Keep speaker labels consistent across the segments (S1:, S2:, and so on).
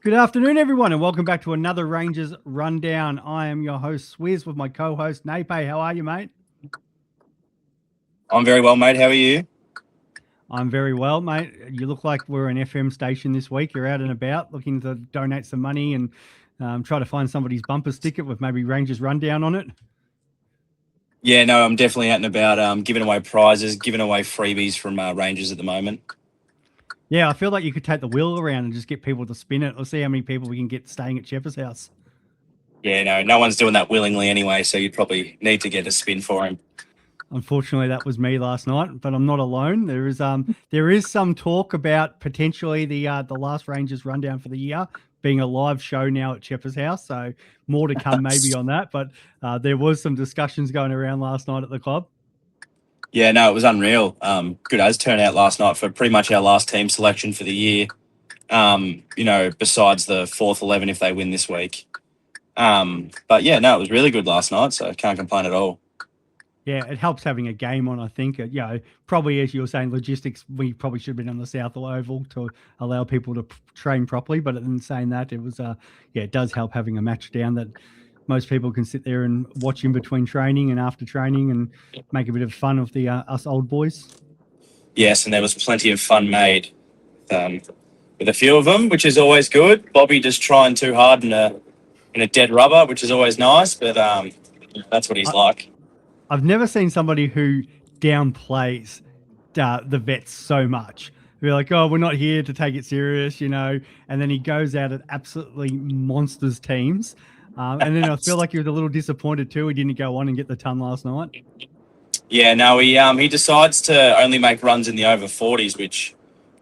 S1: Good afternoon, everyone, and welcome back to another Rangers Rundown. I am your host, Swiz, with my co-host, Naypay. How are you, mate?
S2: I'm very well, mate. How are you?
S1: I'm very well, mate. You look like we're an FM station this week. You're out and about looking to donate some money and try to find somebody's bumper sticker with maybe Rangers Rundown on it.
S2: Yeah, no, I'm definitely out and about, giving away prizes, giving away freebies from Rangers at the moment.
S1: Yeah, I feel like you could take the wheel around and just get people to spin it or see how many people we can get staying at Chepper's house.
S2: Yeah, no one's doing that willingly anyway, so you'd probably need to get a spin for him.
S1: Unfortunately, that was me last night, but I'm not alone. There is some talk about potentially the last Rangers Rundown for the year being a live show now at Chepper's house. So more to come maybe on that. But there was some discussions going around last night at the club.
S2: Yeah, no, it was unreal. Good as turnout last night for pretty much our last team selection for the year. Besides the fourth 11 if they win this week. But yeah, no, it was really good last night, so I can't complain at all.
S1: Yeah, it helps having a game on, I think. Probably, as you were saying, logistics, we probably should have been on the South Oval to allow people to train properly. But in saying that, it was, it does help having a match down that most people can sit there and watch in between training and after training and make a bit of fun of the us old boys.
S2: Yes, and there was plenty of fun made with a few of them, which is always good. Bobby just trying too hard in a dead rubber, which is always nice, but that's what he's like.
S1: I've never seen somebody who downplays the vets so much. We're like, oh, we're not here to take it serious, and then he goes out at absolutely monsters teams. And then I feel like he was a little disappointed too. He didn't go on and get the ton last night.
S2: Yeah, no, he decides to only make runs in the over 40s, which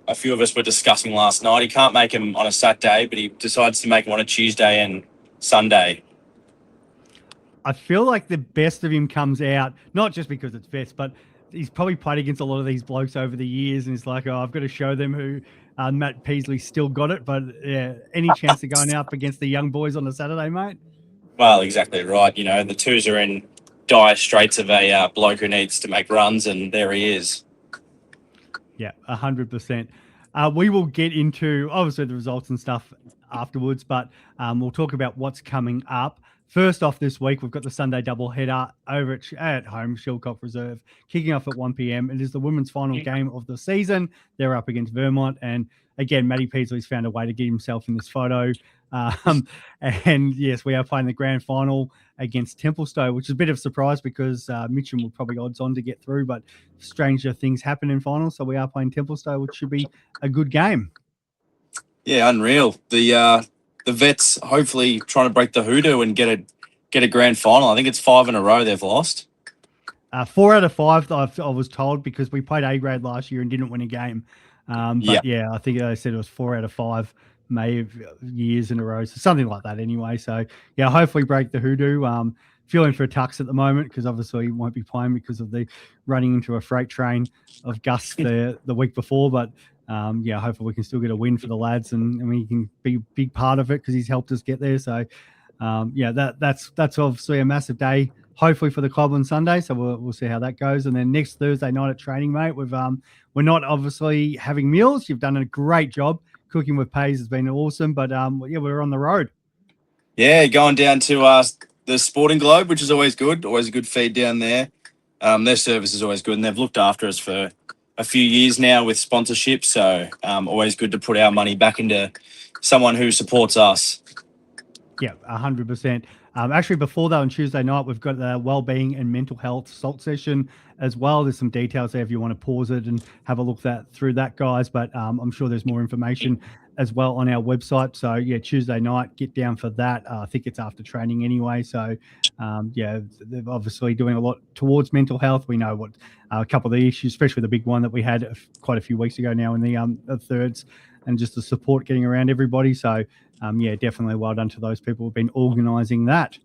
S2: a few of us were discussing last night. He can't make them on a Saturday, but he decides to make them on a Tuesday and Sunday.
S1: I feel like the best of him comes out, not just because it's vets, but he's probably played against a lot of these blokes over the years, and he's like, oh, I've got to show them who Matt Peasley still got it. But yeah, any chance of going up against the young boys on a Saturday, mate?
S2: Well, exactly right. The twos are in dire straits of a bloke who needs to make runs, and there he is.
S1: Yeah, 100%. We will get into, obviously, the results and stuff afterwards, but we'll talk about what's coming up. First off this week, we've got the Sunday doubleheader over at home, Shillcock Reserve, kicking off at 1 p.m. It is the women's final game of the season. They're up against Vermont. And again, Matty Peasley's found a way to get himself in this photo. And yes, we are playing the grand final against Templestowe, which is a bit of a surprise because Mitcham were probably odds on to get through, but stranger things happen in finals. So we are playing Templestowe, which should be a good game.
S2: Yeah, unreal. The vets hopefully trying to break the hoodoo and get a grand final. I think it's 5 in a row they've lost.
S1: 4 out of 5, I was told, because we played A grade last year and didn't win a game. Yeah, I think they said it was 4 out of 5 years in a row, so something like that anyway. So yeah, hopefully break the hoodoo. Feeling for a tux at the moment because obviously he won't be playing because of the running into a freight train of Gus the week before, but hopefully we can still get a win for the lads and we can be a big part of it because he's helped us get there. So that's obviously a massive day, hopefully for the club on Sunday. So we'll see how that goes. And then next Thursday night at training, mate, we're not obviously having meals. You've done a great job. Cooking with Pays has been awesome, but we're on the road.
S2: Yeah, going down to the Sporting Globe, which is always good. Always a good feed down there. Their service is always good, and they've looked after us for a few years now with sponsorship. So always good to put our money back into someone who supports us.
S1: Yeah, 100%. Actually, before that, on Tuesday night, we've got the wellbeing and mental health salt session as well. There's some details there if you want to pause it and have a look through that, guys. But I'm sure there's more information as well on our website. So yeah, Tuesday night, get down for that. I think it's after training anyway. So they're obviously doing a lot towards mental health. We know what a couple of the issues, especially the big one that we had quite a few weeks ago now in the thirds, and just the support getting around everybody. So definitely well done to those people who've been organising that.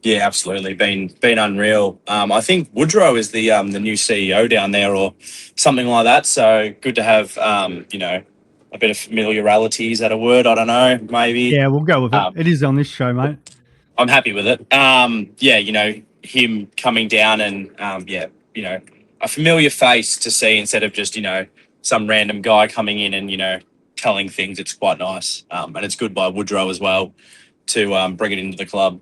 S2: Yeah, absolutely. Been unreal. I think Woodrow is the new CEO down there or something like that. So good to have a bit of familiarity. Is that a word? I don't know. Maybe.
S1: Yeah, we'll go with it. It is on this show, mate.
S2: I'm happy with it. Him coming down and a familiar face to see instead of just some random guy coming in and telling things. It's quite nice, and it's good by Woodrow as well to bring it into the club.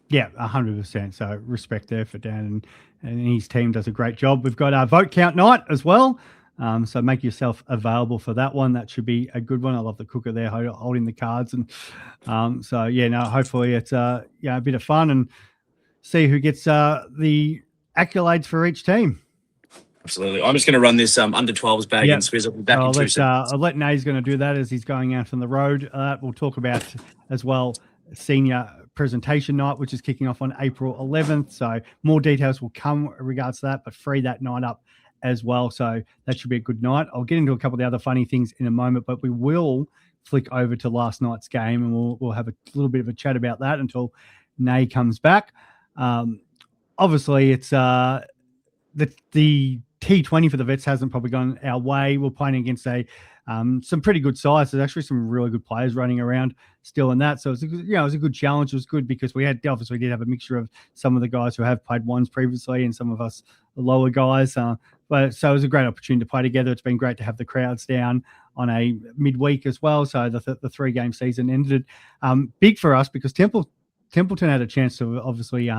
S1: Yeah, 100%. So respect there for Dan, and his team does a great job. We've got our vote count night as well. So make yourself available for that one. That should be a good one. I love the cooker there holding the cards. And so, yeah, no, hopefully it's a bit of fun and see who gets the accolades for each team.
S2: Absolutely. I'm just going to run this under 12s bag and Swiz. I'll be back in 2 seconds.
S1: I'll let Nay's going to do that as he's going out on the road. We'll talk about as well senior presentation night, which is kicking off on April 11th. So more details will come in regards to that, but free that night up as well. So that should be a good night. I'll get into a couple of the other funny things in a moment, but we will flick over to last night's game and we'll have a little bit of a chat about that until Nay comes back. Obviously, it's the T20 for the Vets hasn't probably gone our way. We're playing against some pretty good sides. There's actually some really good players running around still in that. So it was a good challenge. It was good because we did have a mixture of some of the guys who have played ones previously and some of us lower guys. But so it was a great opportunity to play together. It's been great to have the crowds down on a midweek as well. So the 3-game season ended big for us because Templeton had a chance to obviously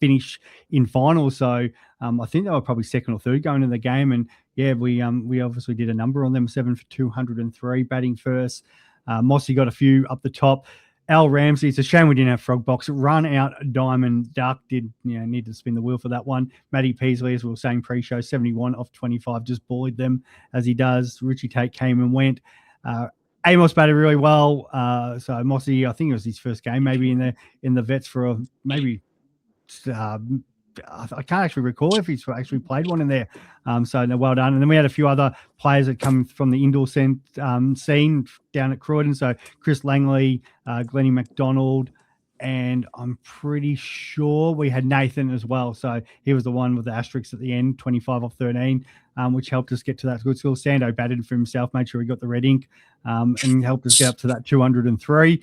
S1: finish in finals. So I think they were probably second or third going in the game. And yeah, we obviously did a number on them, 7 for 203 batting first. Mossy got a few up the top. Al Ramsey, it's a shame we didn't have Frog Box. Run out Diamond Duck did need to spin the wheel for that one. Matty Peasley, as we were saying pre-show, 71 off 25, just bullied them as he does. Richie Tate came and went. Amos batted really well. So Mossy, I think it was his first game maybe in the Vets for maybe I can't actually recall if he's actually played one in there. So no, well done. And then we had a few other players that come from the indoor scene down at Croydon. So Chris Langley, Glennie McDonald, and I'm pretty sure we had Nathan as well. So he was the one with the asterisks at the end, 25 off 13, which helped us get to that good score. Sando batted for himself, made sure he got the red ink, and helped us get up to that 203.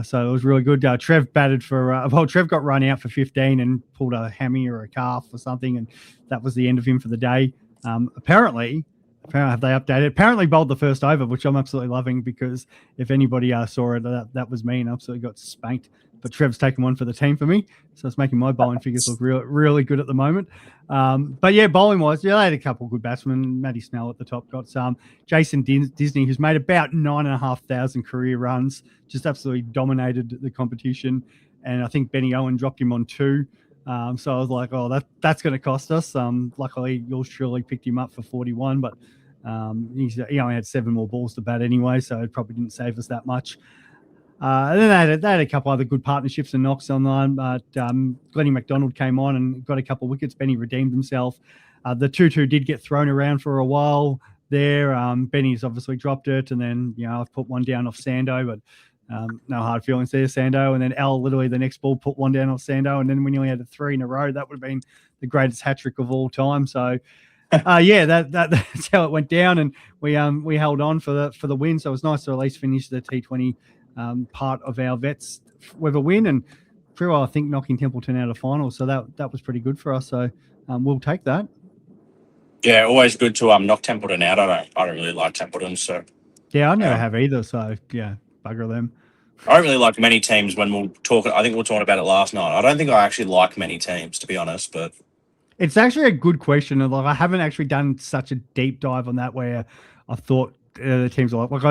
S1: So it was really good. Trev batted for, Trev got run out for 15 and pulled a hammy or a calf or something, and that was the end of him for the day. Apparently, have they updated? Apparently bowled the first over, which I'm absolutely loving because if anybody saw it, that was me and absolutely got spanked. But Trev's taken one for the team for me, so it's making my bowling figures look really good at the moment. But yeah, bowling-wise, they had a couple of good batsmen. Matty Snell at the top got some. Jason Disney, who's made about 9,500 career runs, just absolutely dominated the competition. And I think Benny Owen dropped him on 2. So I was like, oh, that's going to cost us. Luckily, yours truly picked him up for 41, but he only had 7 more balls to bat anyway, so it probably didn't save us that much. And then they had a couple other good partnerships and knocks online, but Glennie McDonald came on and got a couple of wickets. Benny redeemed himself. The 2-2 did get thrown around for a while there. Benny's obviously dropped it, and then I've put one down off Sando, but no hard feelings there, Sando. And then Al literally the next ball put one down off Sando, and then we nearly had 3 in a row. That would have been the greatest hat trick of all time. So that's how it went down, and we held on for the win. So it was nice to at least finish the T20 part of our Vets with a win, and pretty well I think knocking Templeton out of finals. So that was pretty good for us. So we'll take that.
S2: Yeah, always good to knock Templeton out. I don't really like Templeton, so
S1: yeah, I never have either. So yeah, bugger them.
S2: I don't really like many teams. When we'll talk, I think we were talking about it last night. I don't think I actually like many teams, to be honest. But
S1: it's actually a good question. And I haven't actually done such a deep dive on that where I thought the teams are like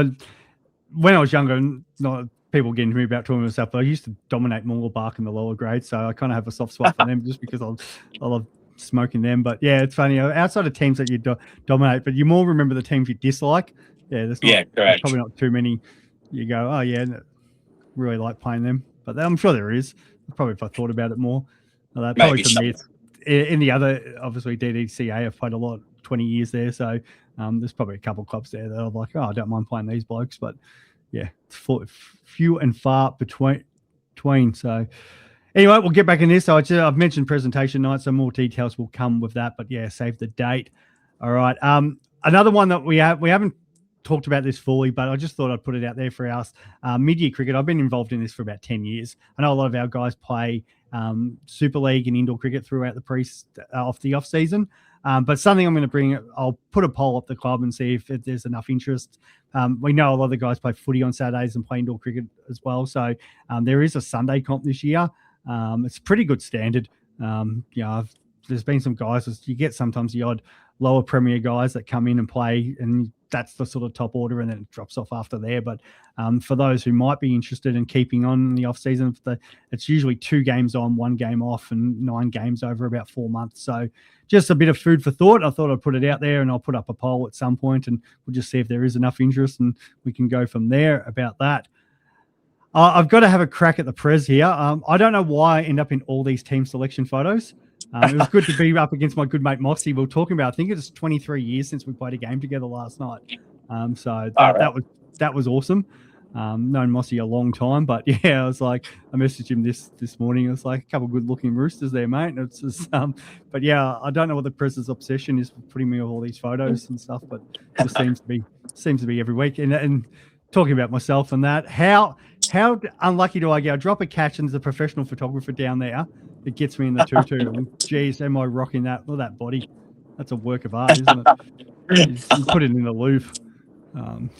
S1: when I was younger, not people getting to me about tournament stuff, but I used to dominate Moolabah in the lower grades, so I kind of have a soft spot for them just because I love smoking them. But yeah, it's funny. Outside of teams that you dominate, but you more remember the teams you dislike. Yeah, there's probably not too many. You go, oh yeah, really like playing them, but I'm sure there is. Probably if I thought about it more. Probably for me, it's in the other, obviously DDCA. I've played a lot, 20 years there, so there's probably a couple of clubs there that I'm like, oh, I don't mind playing these blokes, but yeah, it's few and far between. So anyway, we'll get back in this. So I've mentioned presentation night, so more details will come with that. But yeah, save the date. All right. Another one that we haven't talked about this fully, but I just thought I'd put it out there for us. Mid-year cricket. I've been involved in this for about 10 years. I know a lot of our guys play Super League and indoor cricket throughout the off season. But something I'm going to bring, I'll put a poll up the club and see if there's enough interest. We know a lot of the guys play footy on Saturdays and play indoor cricket as well. So there is a Sunday comp this year. It's pretty good standard. There's been some guys, you get sometimes the odd lower premier guys that come in and play, and that's the sort of top order, and then it drops off after there. But for those who might be interested in keeping on in the off season, it's usually 2 games on, 1 game off, and 9 games over about 4 months. So just a bit of food for thought. I thought I'd put it out there, and I'll put up a poll at some point, and we'll just see if there is enough interest, and we can go from there about that. I've got to have a crack at the Prez here. I don't know why I end up in all these team selection photos. It was good to be up against my good mate Moxie. We were talking about, I think it's 23 years since we played a game together last night. So that was awesome. Known Moxie a long time, but yeah, I was like, I messaged him this morning. I was like, a couple of good looking roosters there, mate. And it's just, but yeah, I don't know what the Prez's obsession is with putting me with all these photos and stuff, but it just seems to be every week. And talking about myself and that, how unlucky do I get? I drop a catch and there's a professional photographer down there that gets me in the tutu. Geez, am I rocking that? Well, that body, that's a work of art, isn't it? You put it in the Louvre. And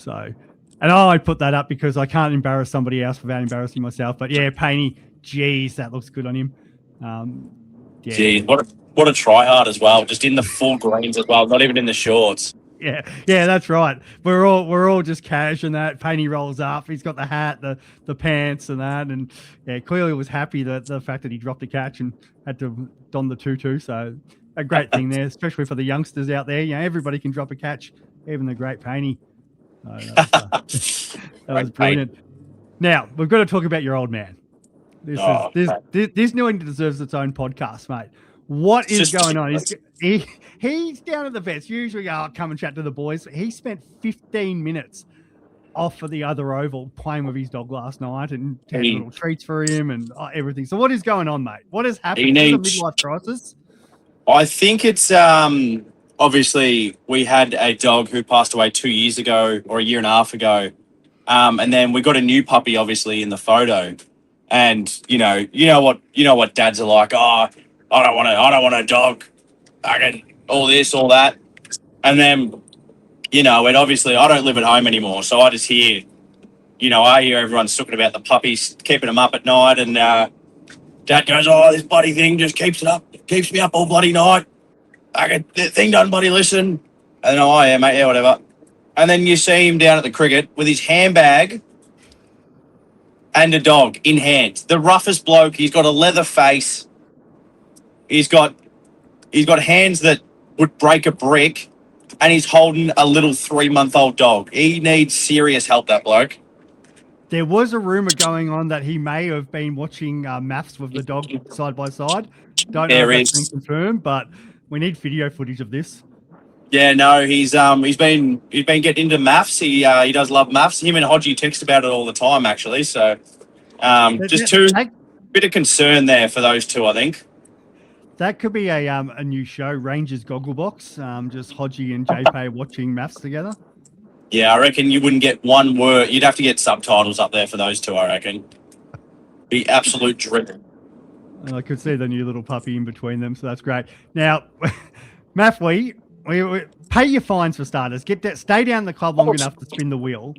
S1: I put that up because I can't embarrass somebody else without embarrassing myself. But yeah, Painey, geez, that looks good on him. Yeah.
S2: Geez, what a try hard as well. Just in the full greens as well, not even in the shorts.
S1: Yeah, that's right. We're all just cash and that. Painey rolls up. He's got the hat, the pants and that, and yeah, clearly was happy that the fact that he dropped the catch and had to don the tutu. So a great thing there, especially for the youngsters out there. Everybody can drop a catch, even the great Painey. That was brilliant. Now we've got to talk about your old man. This New England deserves its own podcast, mate. What is going on? He's down at the vets. Usually, I'll come and chat to the boys. He spent 15 minutes off of the other oval playing with his dog last night and had little treats for him and everything. So what is going on, mate? What has happened? Is it a midlife crisis?
S2: I think it's obviously we had a dog who passed away 2 years ago or a year and a half ago. And then we got a new puppy, obviously, in the photo. And you know what dads are like. Oh, I don't want a dog. I can all this, all that. And then, and obviously I don't live at home anymore. So I just hear, I hear everyone talking about the puppies, keeping them up at night. And Dad goes, oh, this bloody thing just keeps me up all bloody night. I get the thing done, buddy, listen. And oh, yeah, mate, yeah, whatever. And then you see him down at the cricket with his handbag and a dog in hand. The roughest bloke. He's got a leather face. He's got hands that would break a brick, and he's holding a little 3-month-old dog. He needs serious help, that bloke.
S1: There was a rumor going on that he may have been watching maths with the dog side by side. Don't know if that's been confirmed, but we need video footage of this.
S2: Yeah, no, he's been getting into maths. He does love maths. Him and Hodgie text about it all the time, actually. So just bit of concern there for those two, I think.
S1: That could be a new show, Rangers Gogglebox. Just Hodgie and JP watching maths together.
S2: Yeah, I reckon you wouldn't get one word. You'd have to get subtitles up there for those two, I reckon. Be absolute dripping.
S1: I could see the new little puppy in between them, so that's great. Now, Math, we pay your fines for starters. Stay down the club long enough to spin the wheel.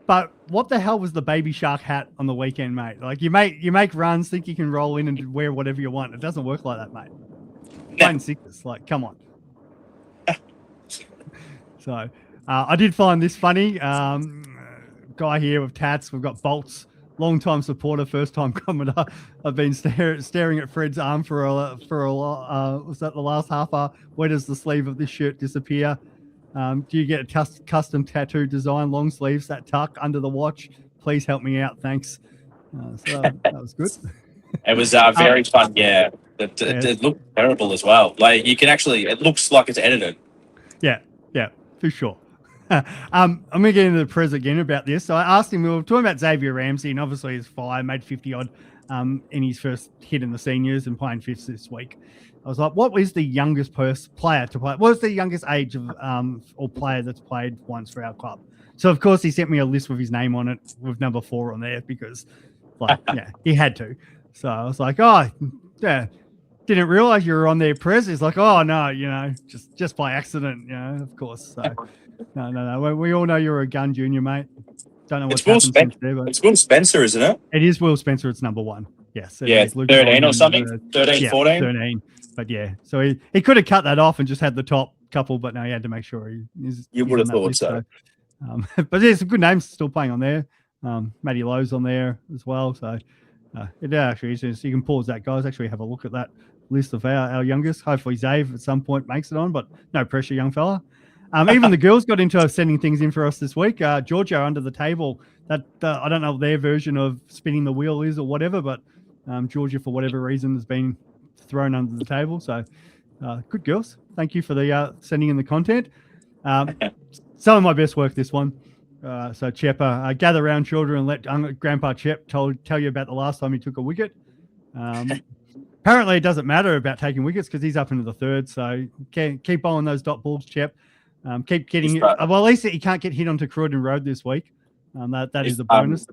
S1: But what the hell was the baby shark hat on the weekend, mate? Like you make runs, think you can roll in and wear whatever you want. It doesn't work like that, mate. Plain sickness. Like, come on. So I did find this funny. Guy here with tats. We've got Bolts, long-time supporter, first-time commenter. I've been staring at Fred's arm for a was that the last half hour? Where does the sleeve of this shirt disappear? Do you get a custom tattoo design, long sleeves, that tuck under the watch? Please help me out. Thanks. So that was good.
S2: It was very fun. Yeah. It looked terrible as well. Like you can it looks like it's edited.
S1: Yeah, for sure. I'm going to get into the Prez again about this. So I asked him, we were talking about Xavier Ramsey, and obviously he's fire, made 50-odd in his first hit in the seniors and playing fifths this week. I was like, what is the youngest player to play? What is the youngest age of or player that's played once for our club? So, of course, he sent me a list with his name on it with number 4 on there because, he had to. So I was like, oh, yeah. didn't realize you were on there, Prez. He's like, oh no, just by accident, of course. So no. We all know you're a gun junior, mate. Don't know what's happened since there, but
S2: it's Will Spencer, isn't it?
S1: it is Will Spencer. It's number 1. Yes. It is.
S2: 13 or something. 13, 14.
S1: 13. But yeah, so he could have cut that off and just had the top couple, but no, he had to make sure
S2: you would have thought so.
S1: But there's some good names still playing on there. Matty Lowe's on there as well. So it actually is. So you can pause that, guys. Actually have a look at that list of our youngest. Hopefully Zave at some point makes it on, but no pressure, young fella. Even the girls got into sending things in for us this week. Giorgio under the table. That I don't know what their version of spinning the wheel is or whatever, but Giorgio, for whatever reason, has been thrown under the table. So good girls. Thank you for the sending in the content. Some of my best work this one. So Chepper, gather around children and let Grandpa Chep tell you about the last time he took a wicket. Apparently it doesn't matter about taking wickets because he's up into the third. So keep bowling those dot balls, Chep. Keep getting well, at least he can't get hit onto Croydon Road this week. That is a bonus.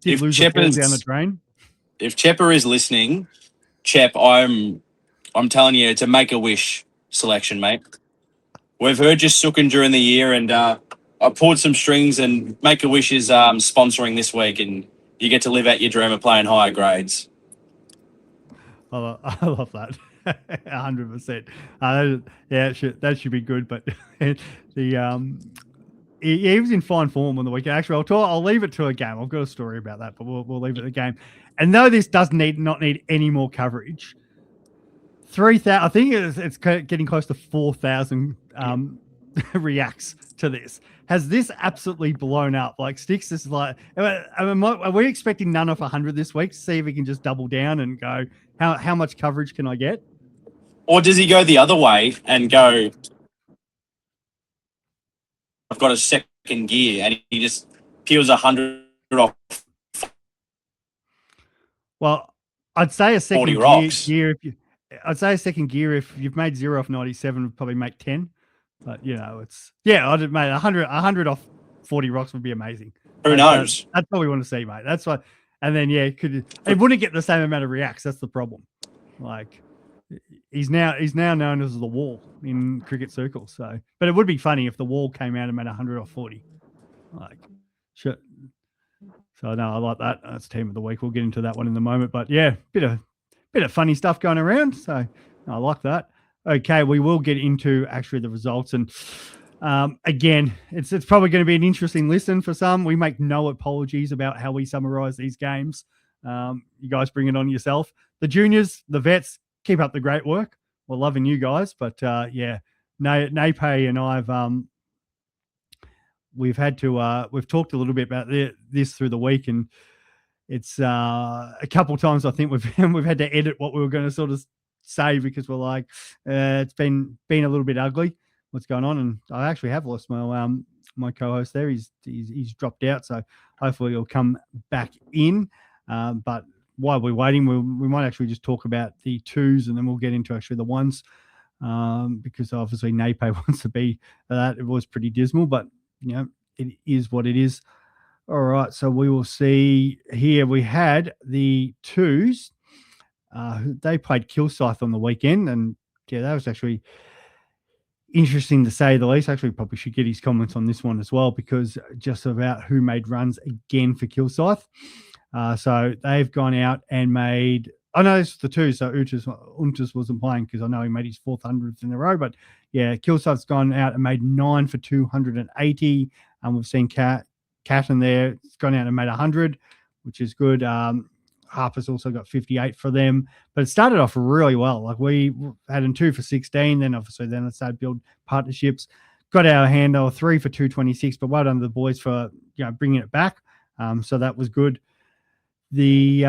S1: Did lose a ball down the drain.
S2: If Chepper is listening, Chep, I'm telling you, it's a Make-A-Wish selection, mate. We've heard you sooking during the year, and I pulled some strings, and Make-A-Wish is sponsoring this week, and you get to live out your dream of playing higher grades.
S1: I love that. 100%. Yeah, that should be good. But he was in fine form on the weekend. Actually, I'll leave it to a game. I've got a story about that, but we'll leave it to a game. And though this does not need any more coverage, 3,000. I think it's getting close to 4,000 reacts to this. Has this absolutely blown up? Like Sticks is like, are we expecting none of 100 this week? See if we can just double down and go, how much coverage can I get?
S2: Or does he go the other way and go, I've got a second gear, and he just peels 100 off?
S1: Well, I'd say a second gear. I'd say a second gear if you've made 0 off 97, would probably make 10. But I'd have made 100 off 40 rocks would be amazing.
S2: Who knows?
S1: That's what we want to see, mate. That's what. And then it wouldn't get the same amount of reacts. That's the problem. Like he's now known as the Wall in cricket circles. So, but it would be funny if the Wall came out and made 100 off 40. Like, shit. So no, I like that. That's team of the week. We'll get into that one in a moment. But yeah, bit of funny stuff going around. So I like that. Okay, we will get into actually the results, and again, it's probably going to be an interesting listen for some. We make no apologies about how we summarize these games. You guys bring it on yourself. The juniors, the vets, keep up the great work. We're loving you guys, but Naypay and we've talked a little bit about this through the week, and it's a couple of times I think we've had to edit what we were going to sort of say because we're like it's been a little bit ugly what's going on, and I actually have lost my co-host there. He's dropped out, so hopefully he'll come back in. But while we're waiting, we might actually just talk about the twos, and then we'll get into actually the ones, because obviously Naypay wants to be that. It was pretty dismal, but it is what it is. All right, so we will see here. We had the twos. They played Kilsyth on the weekend, and that was actually interesting to say the least. Actually, probably should get his comments on this one as well, because just about who made runs again for Kilsyth. So they've gone out and made. I know it's the two. So Untus wasn't playing because I know he made his 400th in a row. But yeah, Kilsyth's gone out and made 9 for 280. And we've seen Catton there. It's gone out and made 100, which is good. Harper's also got 58 for them, but it started off really well. Like we had in 2 for 16, then obviously it started build partnerships. Got our handle 3 for 226, but well done to the boys for bringing it back. So that was good. The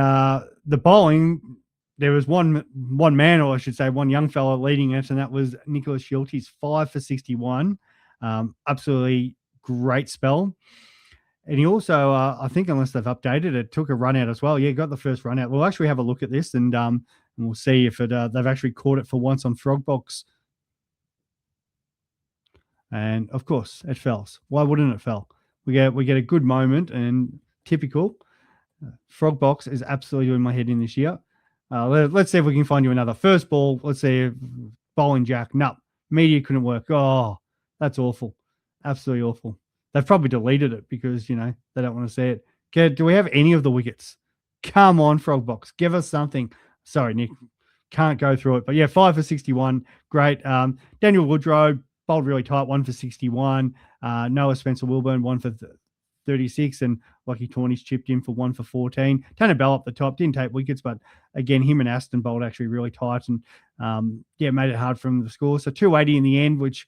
S1: bowling, there was one man, or I should say one young fellow leading it, and that was Nicholas Schultes, 5 for 61. Absolutely great spell. And he also, I think, unless they've updated it, took a run out as well. Yeah, got the first run out. We'll actually have a look at this, and we'll see if they've actually caught it for once on Frogbox. And of course, it fells. Why wouldn't it fell? We get a good moment, and typical. Frogbox is absolutely doing my head in this year. Let's see if we can find you another. First ball, let's see, bowling jack. No, media couldn't work. Oh, that's awful. Absolutely awful. They've probably deleted it because, they don't want to see it. Okay, do we have any of the wickets? Come on, Frogbox. Give us something. Sorry, Nick. Can't go through it. But yeah, 5 for 61. Great. Daniel Woodrow bowled really tight, 1 for 61. Noah Spencer Wilburn, 1 for 36. And Lockie Tawney's chipped in for 1 for 14. Tanner Bell up the top. Didn't take wickets, but again, him and Aston bowled actually really tight and made it hard for him to score. So 280 in the end, which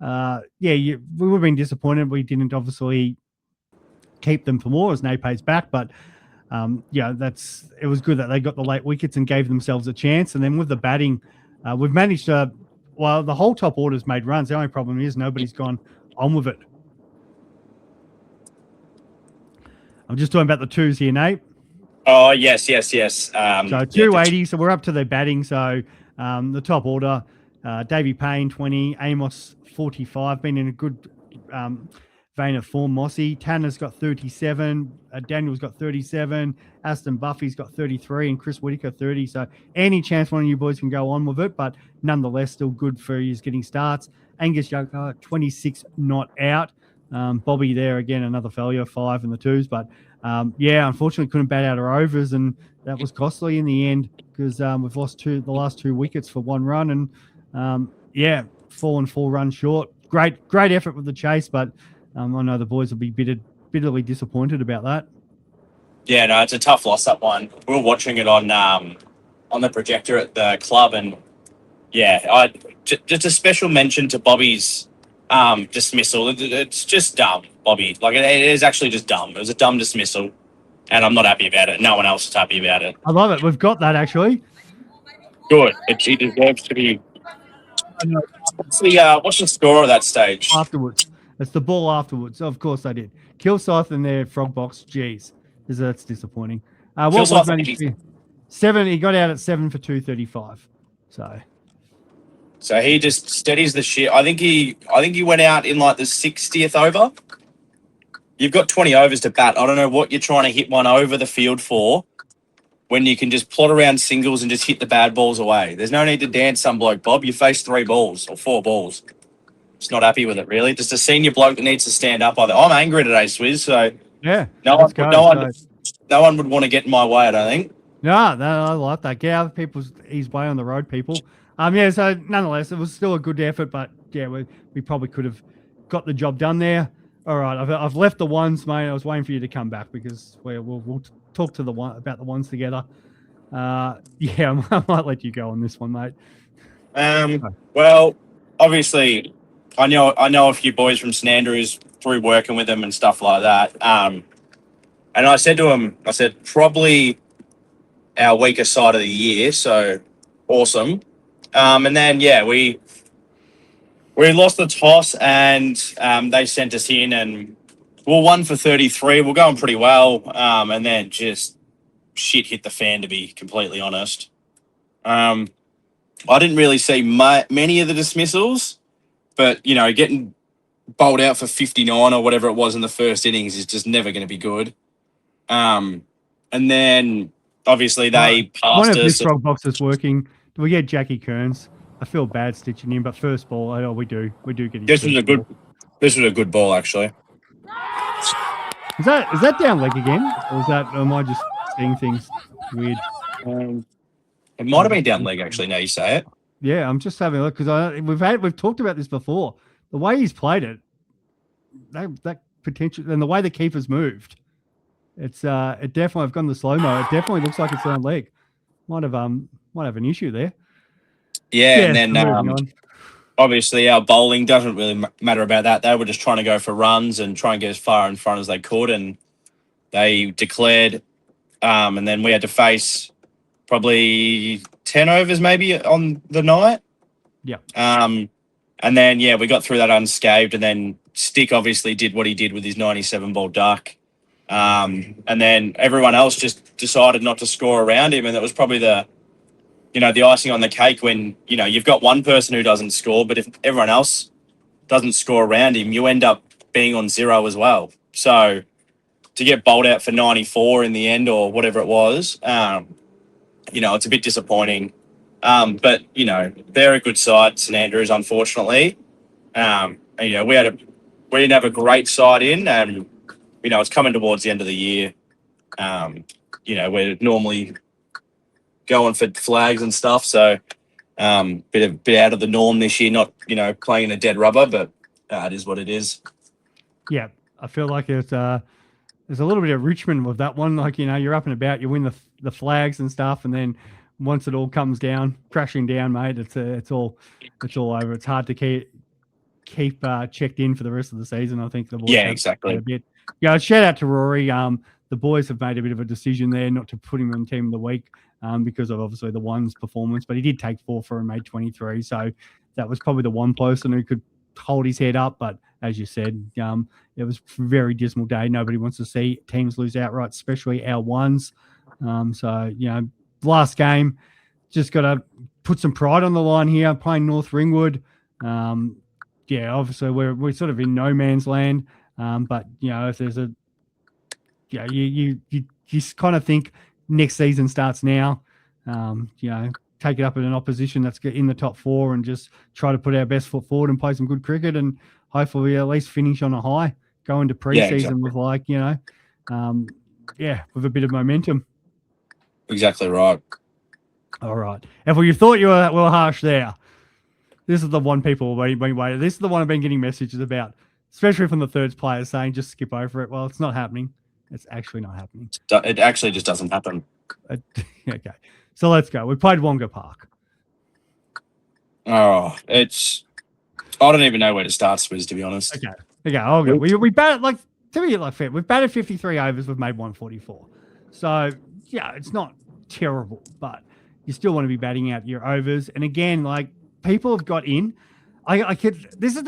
S1: we would have been disappointed. We didn't obviously keep them for more as Naypay's back, but it was good that they got the late wickets and gave themselves a chance. And then with the batting, we've managed to, the whole top order's made runs. The only problem is nobody's gone on with it. I'm just talking about the twos here, Nate.
S2: Oh, yes. So
S1: 280, so we're up to the batting. So the top order, Davey Payne, 20, Amos, 45, been in a good vein of form. Mossy, Tanner's got 37, Daniel's got 37, Aston Buffy's got 33, and Chris Whitaker 30. So any chance one of you boys can go on with it, but nonetheless, still good for you getting starts. Angus Young, 26 not out. Bobby there again, another failure, 5 in the twos, but unfortunately couldn't bat out our overs, and that was costly in the end because we've lost the last 2 wickets for 1 run, and fallen 4 runs short. Great effort with the chase, but I know the boys will be bitterly disappointed about that.
S2: Yeah, no, it's a tough loss, that one. We were watching it on the projector at the club, and just a special mention to Bobby's dismissal. It's just dumb, Bobby. Like, it is actually just dumb. It was a dumb dismissal, and I'm not happy about it. No one else is happy about it.
S1: I love it. We've got that, actually.
S2: Good. He deserves to be... What's the score at that stage?
S1: Afterwards. It's the ball afterwards. Of course I did. Kilsyth in their frog box. Jeez. That's disappointing. What was managed to be? 7. He got out at 7 for 235.
S2: So he just steadies the shit. I think he went out in like the 60th over. You've got 20 overs to bat. I don't know what you're trying to hit one over the field for when you can just plot around singles and just hit the bad balls away. There's no need to dance some bloke, Bob. You faced 3 balls or 4 balls. Just not happy with it, really. Just a senior bloke that needs to stand up. I'm angry today, Swiz. So
S1: yeah,
S2: no one would want to get in my way, I don't think.
S1: No, I like that. Get other people's his way on the road, people. So nonetheless, it was still a good effort, but we probably could have got the job done there. All right, I've left the ones, mate. I was waiting for you to come back because we'll talk to about the ones together. I might let you go on this one, mate.
S2: Well, obviously, I know a few boys from St Andrews through working with them and stuff like that. And I said to him, probably our weaker side of the year, so awesome. And then we lost the toss, and they sent us in, and we're 1 for 33. We're going pretty well, and then just shit hit the fan, to be completely honest. I didn't really see many of the dismissals, but getting bowled out for 59 or whatever it was in the first innings is just never going to be good. And then obviously they passed us.
S1: One of this frog box is working. Do we get Jackie Kearns? I feel bad stitching him, but first ball, we do get his.
S2: This was a good ball, actually.
S1: Is that down leg again, or am I just seeing things weird?
S2: It might have been down leg, actually. Now you say it.
S1: Yeah, I'm just having a look because we've talked about this before. The way he's played it, that potential, and the way the keeper's moved, it definitely. I've gone the slow mo. It definitely looks like it's down leg. Might have an issue there.
S2: Yeah, and then obviously our bowling doesn't really matter about that. They were just trying to go for runs and try and get as far in front as they could, and they declared. And then we had to face probably 10 overs maybe on the night.
S1: Yeah.
S2: And then we got through that unscathed, and then Stick obviously did what he did with his 97 ball duck. And then everyone else just decided not to score around him, and that was probably the icing on the cake when, you've got one person who doesn't score, but if everyone else doesn't score around him, you end up being on 0 as well. So to get bowled out for 94 in the end or whatever it was, it's a bit disappointing. But they're a good side, St Andrews, unfortunately. And, we didn't have a great side in, and it's coming towards the end of the year. We're normally going for flags and stuff, so bit out of the norm this year. Not playing a dead rubber, but it is what it is.
S1: Yeah, I feel like there's a little bit of Richmond with that one. Like you're up and about, you win the flags and stuff, and then once it all comes down, crashing down, mate, it's all over. It's hard to keep checked in for the rest of the season. I think the boys
S2: exactly
S1: a bit. Yeah, shout out to Rory. The boys have made a bit of a decision there not to put him in team of the week because of obviously the one's performance, but he did take 4 for and made 23. So that was probably the one person who could hold his head up. But as you said, it was a very dismal day. Nobody wants to see teams lose outright, especially our ones. So last game, just got to put some pride on the line here, playing North Ringwood. Obviously we're sort of in no man's land. But if there's you kind of think next season starts now. Take it up in an opposition that's in the top 4 and just try to put our best foot forward and play some good cricket and hopefully at least finish on a high, go into preseason with with a bit of momentum.
S2: Exactly right.
S1: All right. If you thought you were harsh there, this is the one people have been waiting. This is the one I've been getting messages about, especially from the thirds players saying just skip over it. Well, it's not happening. It's actually not happening.
S2: It actually just doesn't happen.
S1: Okay. So let's go. We played Wonga Park.
S2: Oh, I don't even know where to start, Swiz, to be honest.
S1: Okay. I'll go. We batted to be fair. We've batted 53 overs. We've made 144. So it's not terrible, but you still want to be batting out your overs. And again, people have got in. This is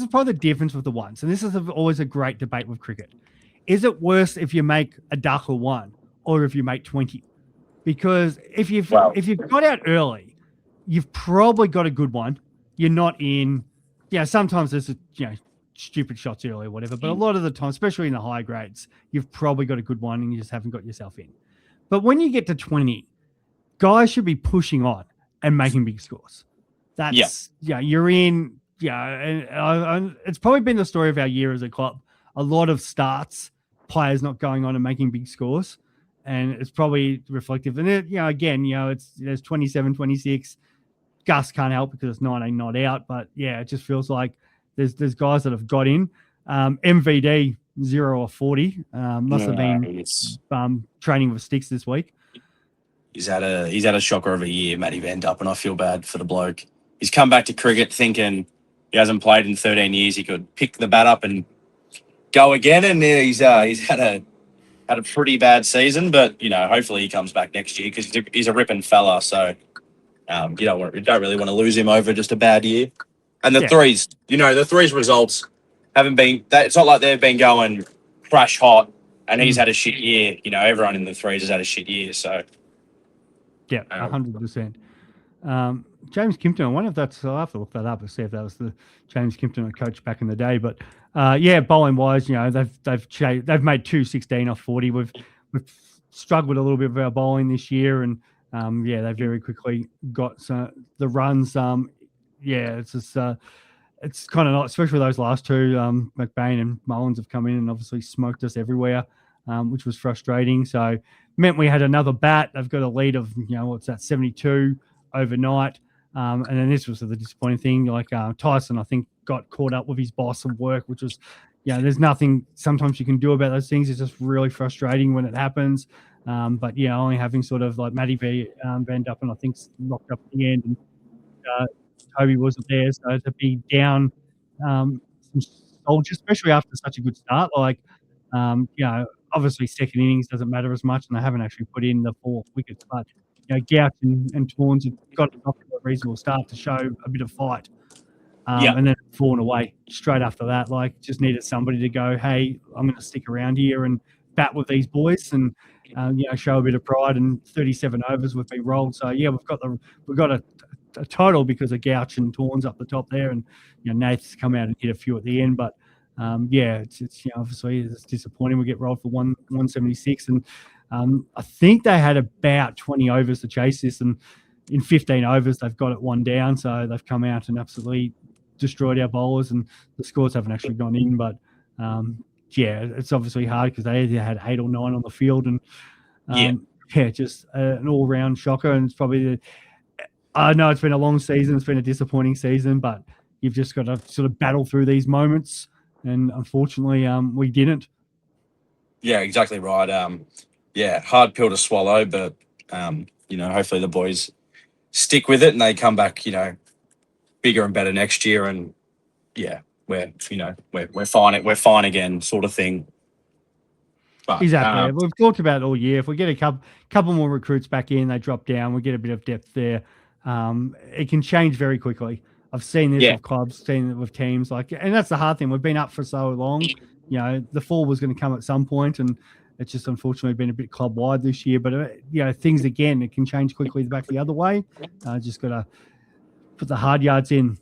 S1: probably the difference with the ones, and this is always a great debate with cricket. Is it worse if you make a duck or 1, or if you make 20? Because if you've got out early, you've probably got a good one. You're not in. Sometimes there's stupid shots early or whatever, but a lot of the time, especially in the high grades, you've probably got a good one and you just haven't got yourself in. But when you get to 20, guys should be pushing on and making big scores. That's you're in. And it's probably been the story of our year as a club. A lot of starts, players not going on and making big scores, and it's probably reflective. And there's 27, 26. Gus can't help because it's 19 not out, but it just feels like there's guys that have got in. MVD 0 or 40 must have been training with sticks this week.
S2: He's had a shocker of a year, Matty Van Duppen, and I feel bad for the bloke. He's come back to cricket thinking he hasn't played in 13 years. He could pick the bat up and go again, and he's had a pretty bad season. But hopefully he comes back next year because he's a ripping fella. So you don't really want to lose him over just a bad year. And the threes, the threes results haven't been. It's not like they've been going crash hot, and he's had a shit year. Everyone in the threes has had a shit year. So.
S1: Yeah, 100%. James Kimpton, I wonder if that's. I'll have to look that up and see if that was the James Kimpton I coached back in the day. But bowling wise, they've made 216 off 40. We've struggled a little bit with our bowling this year, and they very quickly got the runs. It's just it's kind of not, especially those last two. McBain and Mullins have come in and obviously smoked us everywhere, which was frustrating. So meant we had another bat. They've got a lead of 72 overnight. And then this was the disappointing thing. Tyson, I think, got caught up with his boss at work, which was, there's nothing sometimes you can do about those things. It's just really frustrating when it happens. But only having sort of like Matty Van Duppen, I think, knocked up at the end, and Toby wasn't there, so to be down some soldiers, especially after such a good start, obviously second innings doesn't matter as much, and they haven't actually put in the 4th wickets, but Gouch and Tawns have got to knock a reasonable start to show a bit of fight. And then fallen away straight after that. Just needed somebody to go, hey, I'm going to stick around here and bat with these boys and show a bit of pride. And 37 overs we've been rolled. So we've got a total because of Gouch and Tawns up the top there, and Nath's come out and hit a few at the end. But it's obviously it's disappointing. We get rolled for 176, and I think they had about 20 overs to chase this, and in 15 overs they've got it one down. So they've come out and absolutely destroyed our bowlers, and the scores haven't actually gone in. But yeah, it's obviously hard because they either had 8 or 9 on the field, and just an all-round shocker. And it's probably I know it's been a long season, it's been a disappointing season, but you've just got to sort of battle through these moments, and unfortunately, we didn't.
S2: Yeah, exactly right. Hard pill to swallow, but hopefully the boys stick with it and they come back, bigger and better next year. And yeah, we're fine. We're fine again, sort of thing. But,
S1: exactly. We've talked about it all year. If we get a couple more recruits back in, they drop down, we get a bit of depth there. It can change very quickly. I've seen this with clubs, seen it with teams, and that's the hard thing. We've been up for so long. The fall was going to come at some point, and it's just unfortunately been a bit club wide this year. But things again, it can change quickly back the other way. Just got to put the hard yards in.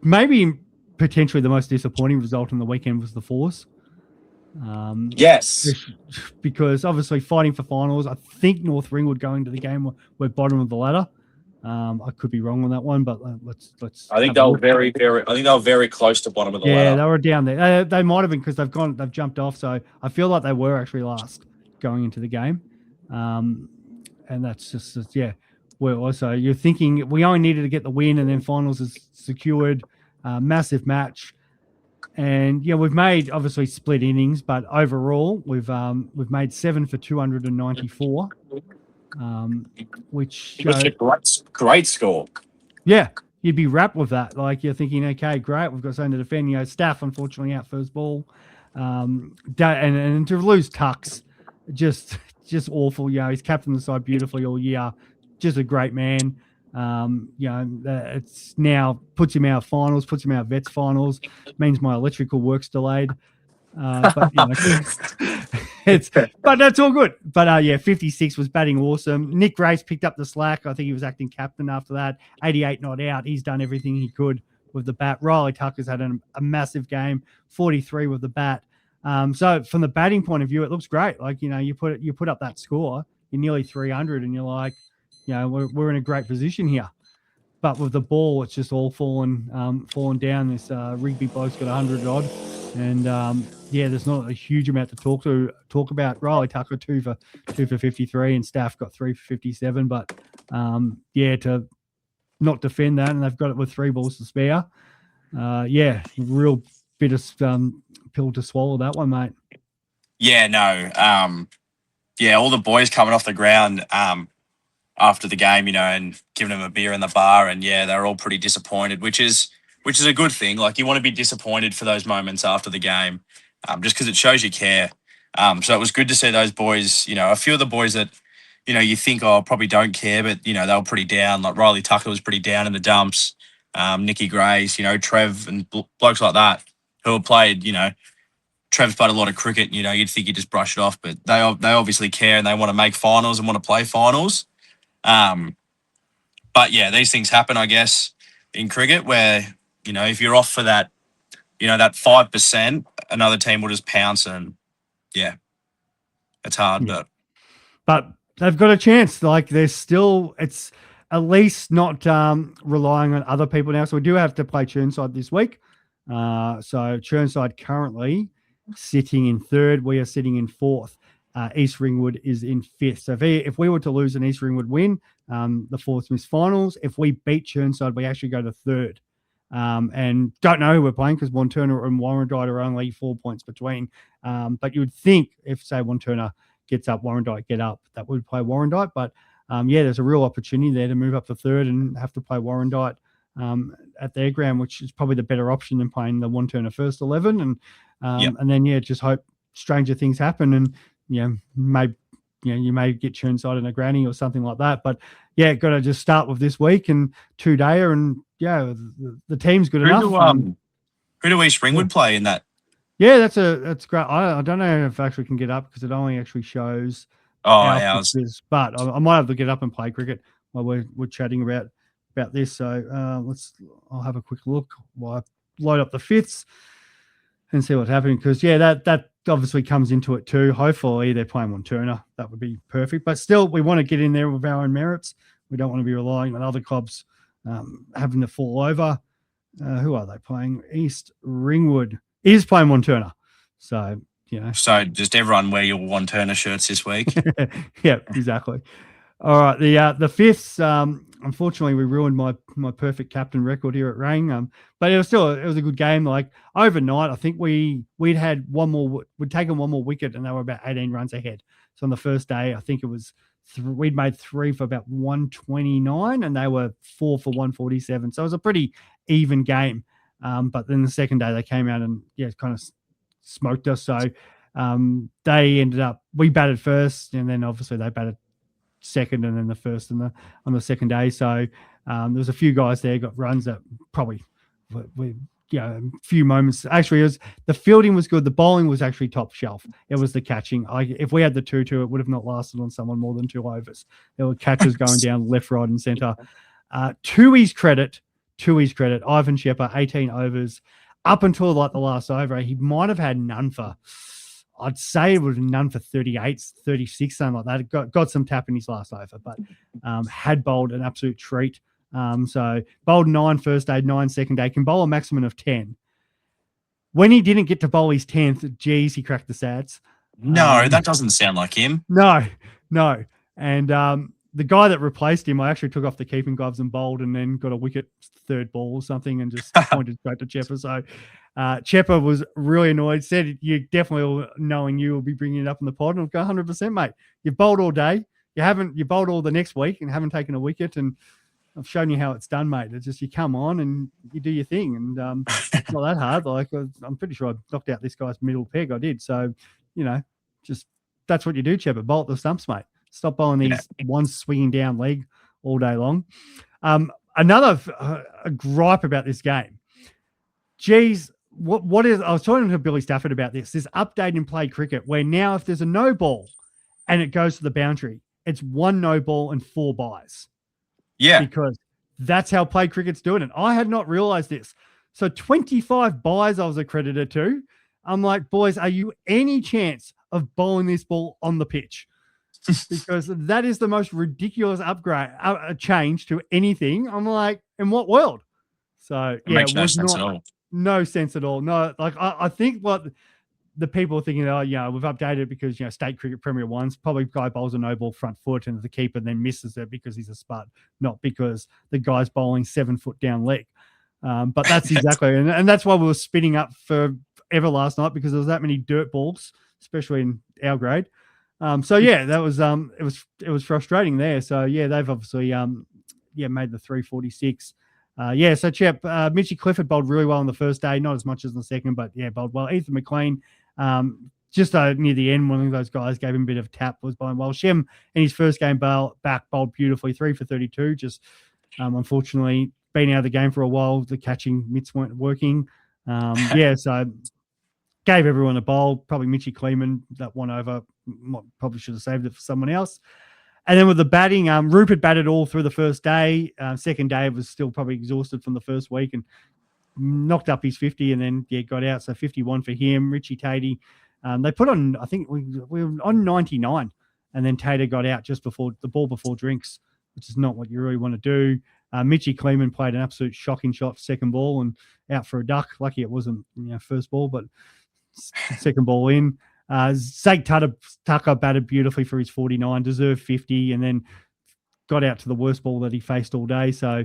S1: Maybe potentially the most disappointing result on the weekend was the Force.
S2: Yes,
S1: because obviously fighting for finals. I think North Ringwood going to the game we're bottom of the ladder. I could be wrong on that one, but let's.
S2: I think they were very, very. I think they were very close to bottom of the ladder.
S1: Yeah, they were down there. They might have been because they've jumped off. So I feel like they were actually last going into the game, and that's just Well, also you're thinking we only needed to get the win, and then finals is secured. Massive match. And we've made obviously split innings, but overall we've made 7 for 294, which
S2: was a great score.
S1: Yeah, you'd be wrapped with that. Like you're thinking, okay, great, we've got something to defend. Staff unfortunately out first ball, and to lose Tux, just awful. He's captained the side beautifully all year, just a great man. It's now puts him out of finals, puts him out of vets finals, means my electrical work's delayed. But that's all good. But 56 was batting awesome. Nick Grace picked up the slack. I think he was acting captain after that. 88 not out. He's done everything he could with the bat. Riley Tucker's had a massive game. 43 with the bat. So from the batting point of view, it looks great. Like you put up that score, you're nearly 300, and you're like, we're in a great position here. But with the ball, it's just all fallen down. This Rigby bloke's got 100 odd, and there's not a huge amount to talk about. Riley Tucker 2 for 53, and Staff got 3 for 57. But to not defend that, and they've got it with 3 balls to spare. Real bitter pill to swallow that one, mate.
S2: Yeah, no. All the boys coming off the ground after the game, and giving them a beer in the bar, and they're all pretty disappointed, which is a good thing. Like, you want to be disappointed for those moments after the game, just because it shows you care. So it was good to see those boys. A few of the boys that you think probably don't care, but they were pretty down. Like Riley Tucker was pretty down in the dumps. Nicky Grace, Trev and blokes like that who have played. Trev's played a lot of cricket. You'd think you just brush it off, but they obviously care, and they want to make finals and want to play finals. But these things happen, I guess, in cricket where, if you're off for that, that 5%, another team will just pounce, and it's hard,
S1: but they've got a chance. Like it's at least not relying on other people now. So we do have to play Churnside this week. So Churnside currently sitting in 3rd. We are sitting in 4th. East Ringwood is in 5th. So if we were to lose an East Ringwood win, the 4th miss finals. If we beat Churnside, we actually go to 3rd. And don't know who we're playing because Wanturna and Warrandyte are only 4 points between. But you would think if, say, Wanturna gets up, Warrandyte get up, that would play Warrandyte. But there's a real opportunity there to move up to 3rd and have to play Warrandyte at their ground, which is probably the better option than playing the Wanturna first 11. And then just hope stranger things happen, and you may get Churnside in a granny or something like that. But got to just start with this week and 2-dayer, and the team's good enough.
S2: Who do East Ringwood play in that?
S1: Yeah, that's great. I don't know if I actually can get up because it only actually shows
S2: ours.
S1: But I might have to get up and play cricket while we're chatting about this. So I'll have a quick look while I load up the fifths and see what's happening, because that obviously comes into it too. Hopefully they're playing Wanturna. That would be perfect. But still, we want to get in there with our own merits. We don't want to be relying on other clubs having to fall over. Who are they playing? East Ringwood is playing Wanturna. So,
S2: So just everyone wear your Wanturna shirts this week.
S1: Yeah, exactly. All right, the fifths. Unfortunately, we ruined my perfect captain record here at Rang. But it was a good game. Like overnight, I think we'd taken one more wicket, and they were about 18 runs ahead. So on the first day, I think it was we'd made 3 for about 129, and they were 4 for 147. So it was a pretty even game. But then the second day, they came out and kind of smoked us. So they ended up, we batted first, and then obviously they batted second, and then the first on the second day. So there was a few guys there got runs that probably a few moments. Actually, the fielding was good. The bowling was actually top shelf. It was the catching. If we had the 2-2, it would have not lasted on someone more than 2 overs. There were catches going down left, right, and centre. To his credit, Ivan Shepard, 18 overs. Up until like the last over, he might have had none for, I'd say it would have none for 38, 36, something like that. Got some tap in his last over, but had bowled an absolute treat. So bowled 9 first day, 9 second day, can bowl a maximum of 10. When he didn't get to bowl his 10th, geez, he cracked the sads.
S2: No, that doesn't sound like him.
S1: No. And the guy that replaced him, I actually took off the keeping gloves and bowled, and then got a wicket third ball or something, and just pointed straight to Chepper. So Chepper was really annoyed. Said, "You definitely, knowing you, will be bringing it up in the pod." And I'll go, 100%, mate. You've bowled all day. You bowled all the next week and haven't taken a wicket, and I've shown you how it's done, mate. It's just you come on and you do your thing, and it's not that hard. Like I'm pretty sure I knocked out this guy's middle peg. I did. So just that's what you do, Chepper. Bowl at the stumps, mate. Stop bowling these one swinging down leg all day long. Another a gripe about this game. Geez, what is? I was talking to Billy Stafford about this update in play cricket, where now if there's a no ball and it goes to the boundary, it's 1 no ball and 4 byes.
S2: Yeah,
S1: because that's how play cricket's doing it. I had not realized this. So 25 byes I was accredited to. I'm like, boys, are you any chance of bowling this ball on the pitch? Because that is the most ridiculous upgrade, change to anything. I'm like, in what world? So
S2: it makes no sense at all.
S1: No sense at all. No, like I think what the people are thinking, we've updated because state cricket Premier One's probably guy bowls a no ball front foot and the keeper then misses it because he's a spud, not because the guy's bowling 7 foot down leg. But that's exactly, and that's why we were spinning up forever last night, because there was that many dirt balls, especially in our grade. That was it was frustrating there. So they've obviously made the 346. So Chep, Mitchy Clifford bowled really well on the first day, not as much as the second, but bowled well. Ethan McLean, just near the end, one of those guys gave him a bit of tap, was bowling well. Shem in his first game back bowled beautifully, 3 for 32. Just unfortunately been out of the game for a while. The catching mitts weren't working. So gave everyone a bowl. Probably Mitchy Kleeman, that one over, probably should have saved it for someone else. And then with the batting, Rupert batted all through the first day. Second day was still probably exhausted from the first week and knocked up his 50, and then got out. So 51 for him. Richie Tatey, they put on, I think we were on 99, and then Tater got out just before the ball before drinks, which is not what you really want to do. Mitchy Kleeman played an absolute shocking shot, second ball, and out for a duck. Lucky it wasn't first ball, but second ball in. Zach Tucker batted beautifully for his 49, deserved 50, and then got out to the worst ball that he faced all day. So,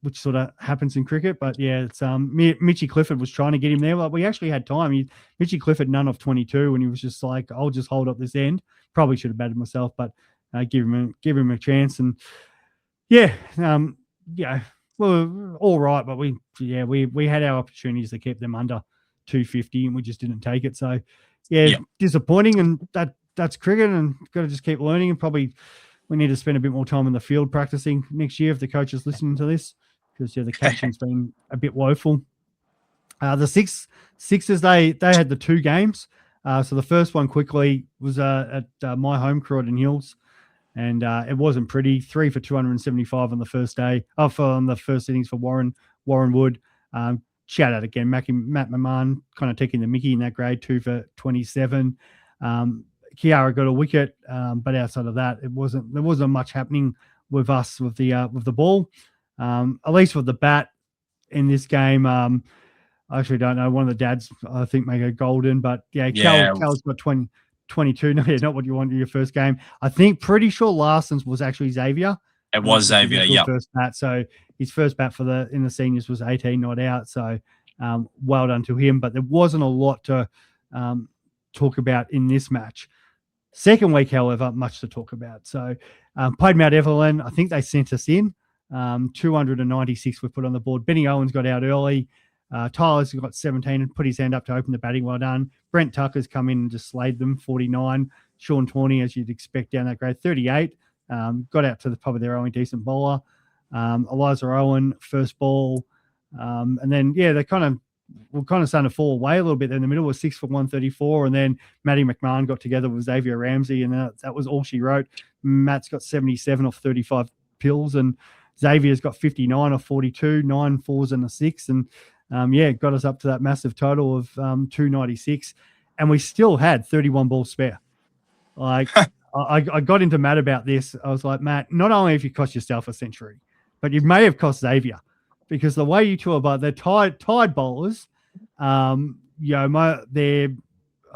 S1: which sort of happens in cricket. But it's Mitchy Clifford was trying to get him there. Well, we actually had time. Mitchy Clifford none of 22, and he was just like, I'll just hold up this end. Probably should have batted myself, but give him a chance. And well, all right, but we had our opportunities to keep them under 250, and we just didn't take it. So disappointing, and that's cricket, and got to just keep learning, and probably we need to spend a bit more time in the field practicing next year if the coach is listening to this, because the catching's been a bit woeful. The Sixers, they had the 2 games. So the first one quickly was at my home, Croydon Hills, and it wasn't pretty. 3 for 275 on the first day, on the first innings for Warren Wood. shout out again, Matt McMahon kind of taking the mickey in that grade, 2 for 27. Kiara got a wicket, but outside of that, there wasn't much happening with us with the ball. At least with the bat in this game. I actually don't know. One of the dads, I think, may go golden, but Cal's got 22. No, not what you want in your first game. I think pretty sure Larson's was actually Xavier.
S2: It was Xavier, yeah.
S1: First bat. So his first bat in the seniors was 18 not out. So well done to him. But there wasn't a lot to talk about in this match. Second week, however, much to talk about. So played Mount Evelyn. I think they sent us in. 296 were put on the board. Benny Owens got out early. Tyler's got 17 and put his hand up to open the batting. Well done. Brent Tucker's come in and just slayed them, 49. Sean Tawney, as you'd expect down that grade, 38. Got out to probably their only decent bowler. Eliza Owen, first ball. And then, they were kind of starting to fall away a little bit. In the middle was 6 for 134. And then Maddie McMahon got together with Xavier Ramsey, and that was all she wrote. Matt's got 77 off 35 pills, and Xavier's got 59 off 42, 9 fours and a 6. And got us up to that massive total of 296. And we still had 31 balls spare. Like, I got into Matt about this. I was like, Matt, not only have you cost yourself a century, but you may have cost Xavier, because the way you two are, but they're tied bowlers. I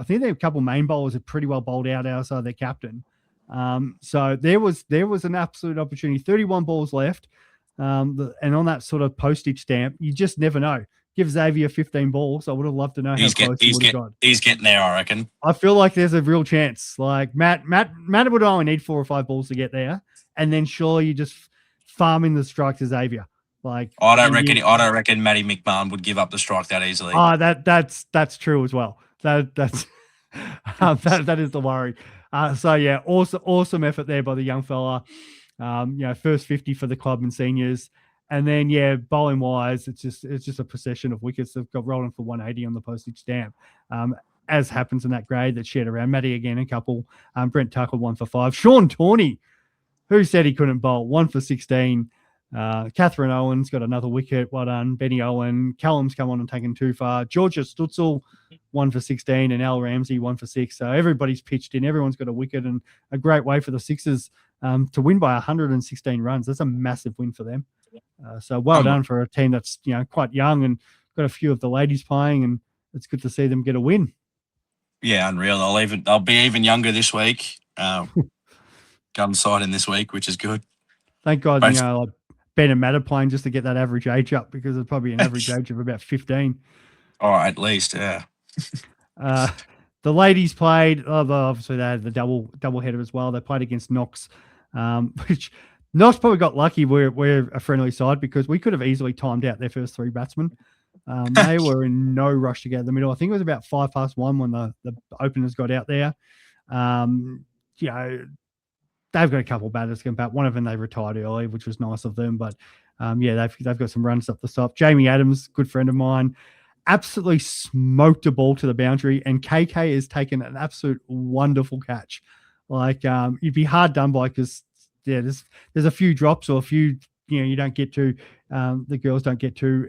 S1: think their couple main bowlers are pretty well bowled out outside their captain. So there was an absolute opportunity. 31 balls left, and on that sort of postage stamp, you just never know. Give Xavier 15 balls. I would have loved to know how close he would have got.
S2: He's getting there, I reckon.
S1: I feel like there's a real chance. Like Matt would only need 4 or 5 balls to get there, and then surely you just farming the strike to Xavier. Like
S2: I don't reckon Matty McMahon would give up the strike that easily.
S1: Oh, that's true as well. That's that is the worry. Awesome effort there by the young fella. First 50 for the club and seniors. And then, bowling wise, it's just a procession of wickets. They've got rolling for 180 on the postage stamp, as happens in that grade that shared around. Matty again, a couple. Brent Tucker, 1 for 5. Sean Tawney, who said he couldn't bowl, 1 for 16. Catherine Owens got another wicket. Well done. Benny Owen. Callum's come on and taken 2 far. Georgia Stutzel, 1 for 16. And Al Ramsey, 1 for 6. So everybody's pitched in. Everyone's got a wicket, and a great way for the Sixers to win by 116 runs. That's a massive win for them. So well done for a team that's quite young and got a few of the ladies playing, and it's good to see them get a win.
S2: Yeah, unreal. I'll be even younger this week. Gun sighting this week, which is good.
S1: Thank God, like Ben and Matt are playing just to get that aaverage age up, because it's probably an average age of about 15.
S2: Oh, at least, yeah.
S1: The ladies played. Obviously, they had the double header as well. They played against Knox, which. Knox probably got lucky. We're a friendly side, because we could have easily timed out their first 3 batsmen. They were in no rush to get in the middle. I think it was about 1:05 when the openers got out there. They've got a couple of batters to come back. One of them they retired early, which was nice of them. But they've got some runs up the top. Jamie Adams, good friend of mine, absolutely smoked a ball to the boundary, and KK has taken an absolute wonderful catch. Like you'd be hard done by, because there's a few drops or a few you don't get to, the girls don't get to.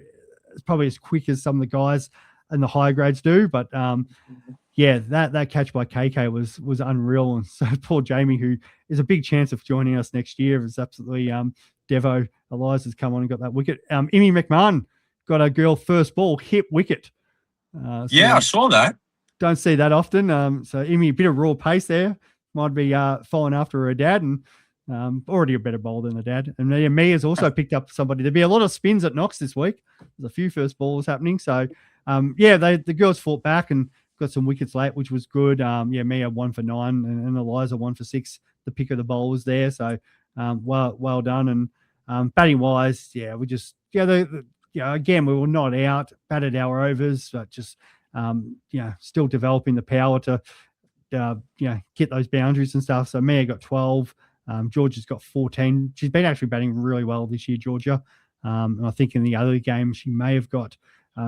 S1: It's probably as quick as some of the guys in the higher grades do, but that catch by KK was unreal. And so poor Jamie, who is a big chance of joining us next year, is absolutely Devo. Eliza's come on and got that wicket. Emmy McMahon got a girl first ball hit wicket.
S2: I saw that.
S1: Don't see that often. So Emmy, a bit of raw pace there. Might be following after her dad, and already a better bowler than her dad. And me has also picked up somebody. There'll be a lot of spins at Knox this week. There's a few first balls happening. So, the girls fought back and got some wickets late, which was good. Mia 1 for 9 and Eliza 1 for 6. The pick of the bowlers there. So, well done. And batting wise, we just, again, we were not out, batted our overs, but just, still developing the power to, get those boundaries and stuff. So Mia got 12. Georgia's got 14. She's been actually batting really well this year, Georgia. And I think in the other game, she may have got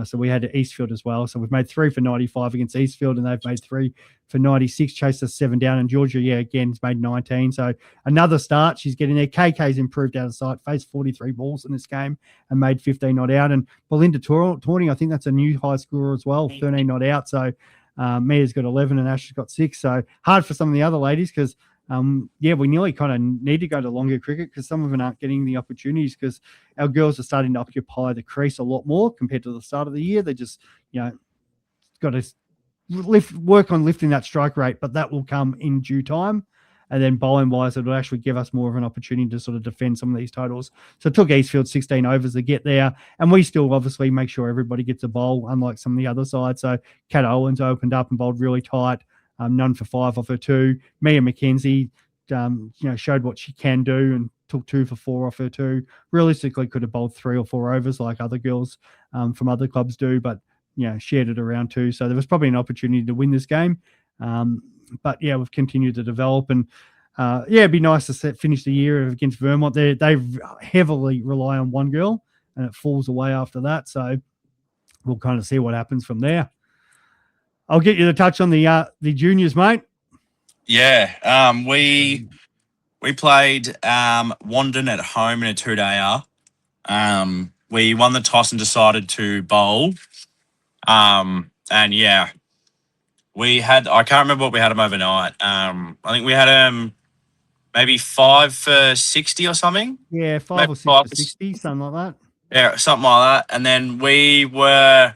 S1: So we had Eastfield as well. So we've made 3 for 95 against Eastfield, and they've made 3 for 96, chased us 7 down. And Georgia, again, has made 19. So another start. She's getting there. KK's improved out of sight, faced 43 balls in this game and made 15 not out. And Belinda Tawney, I think that's a new high scorer as well, 13 not out. So Mia's got 11 and Ash has got 6. So hard for some of the other ladies because we nearly kind of need to go to longer cricket because some of them aren't getting the opportunities because our girls are starting to occupy the crease a lot more compared to the start of the year. They just, got to work on lifting that strike rate, but that will come in due time. And then bowling wise, it will actually give us more of an opportunity to sort of defend some of these totals. So it took Eastfield 16 overs to get there. And we still obviously make sure everybody gets a bowl, unlike some of the other sides. So Kat Owens opened up and bowled really tight. None for 5 off her 2. Mia McKenzie, showed what she can do and took 2 for 4 off her 2. Realistically, could have bowled 3 or 4 overs like other girls from other clubs do, but shared it around 2. So there was probably an opportunity to win this game. But we've continued to develop, and it'd be nice to finish the year against Vermont. They heavily rely on one girl, and it falls away after that. So we'll kind of see what happens from there. I'll get you to touch on the juniors, mate.
S2: Yeah, we played Wandon at home in a 2-dayer. We won the toss and decided to bowl. We had, I can't remember what we had them overnight. I think we had them maybe 5 for 60 or something.
S1: Yeah, 5 or 6 for 60, something like that.
S2: Yeah, something like that. And then we were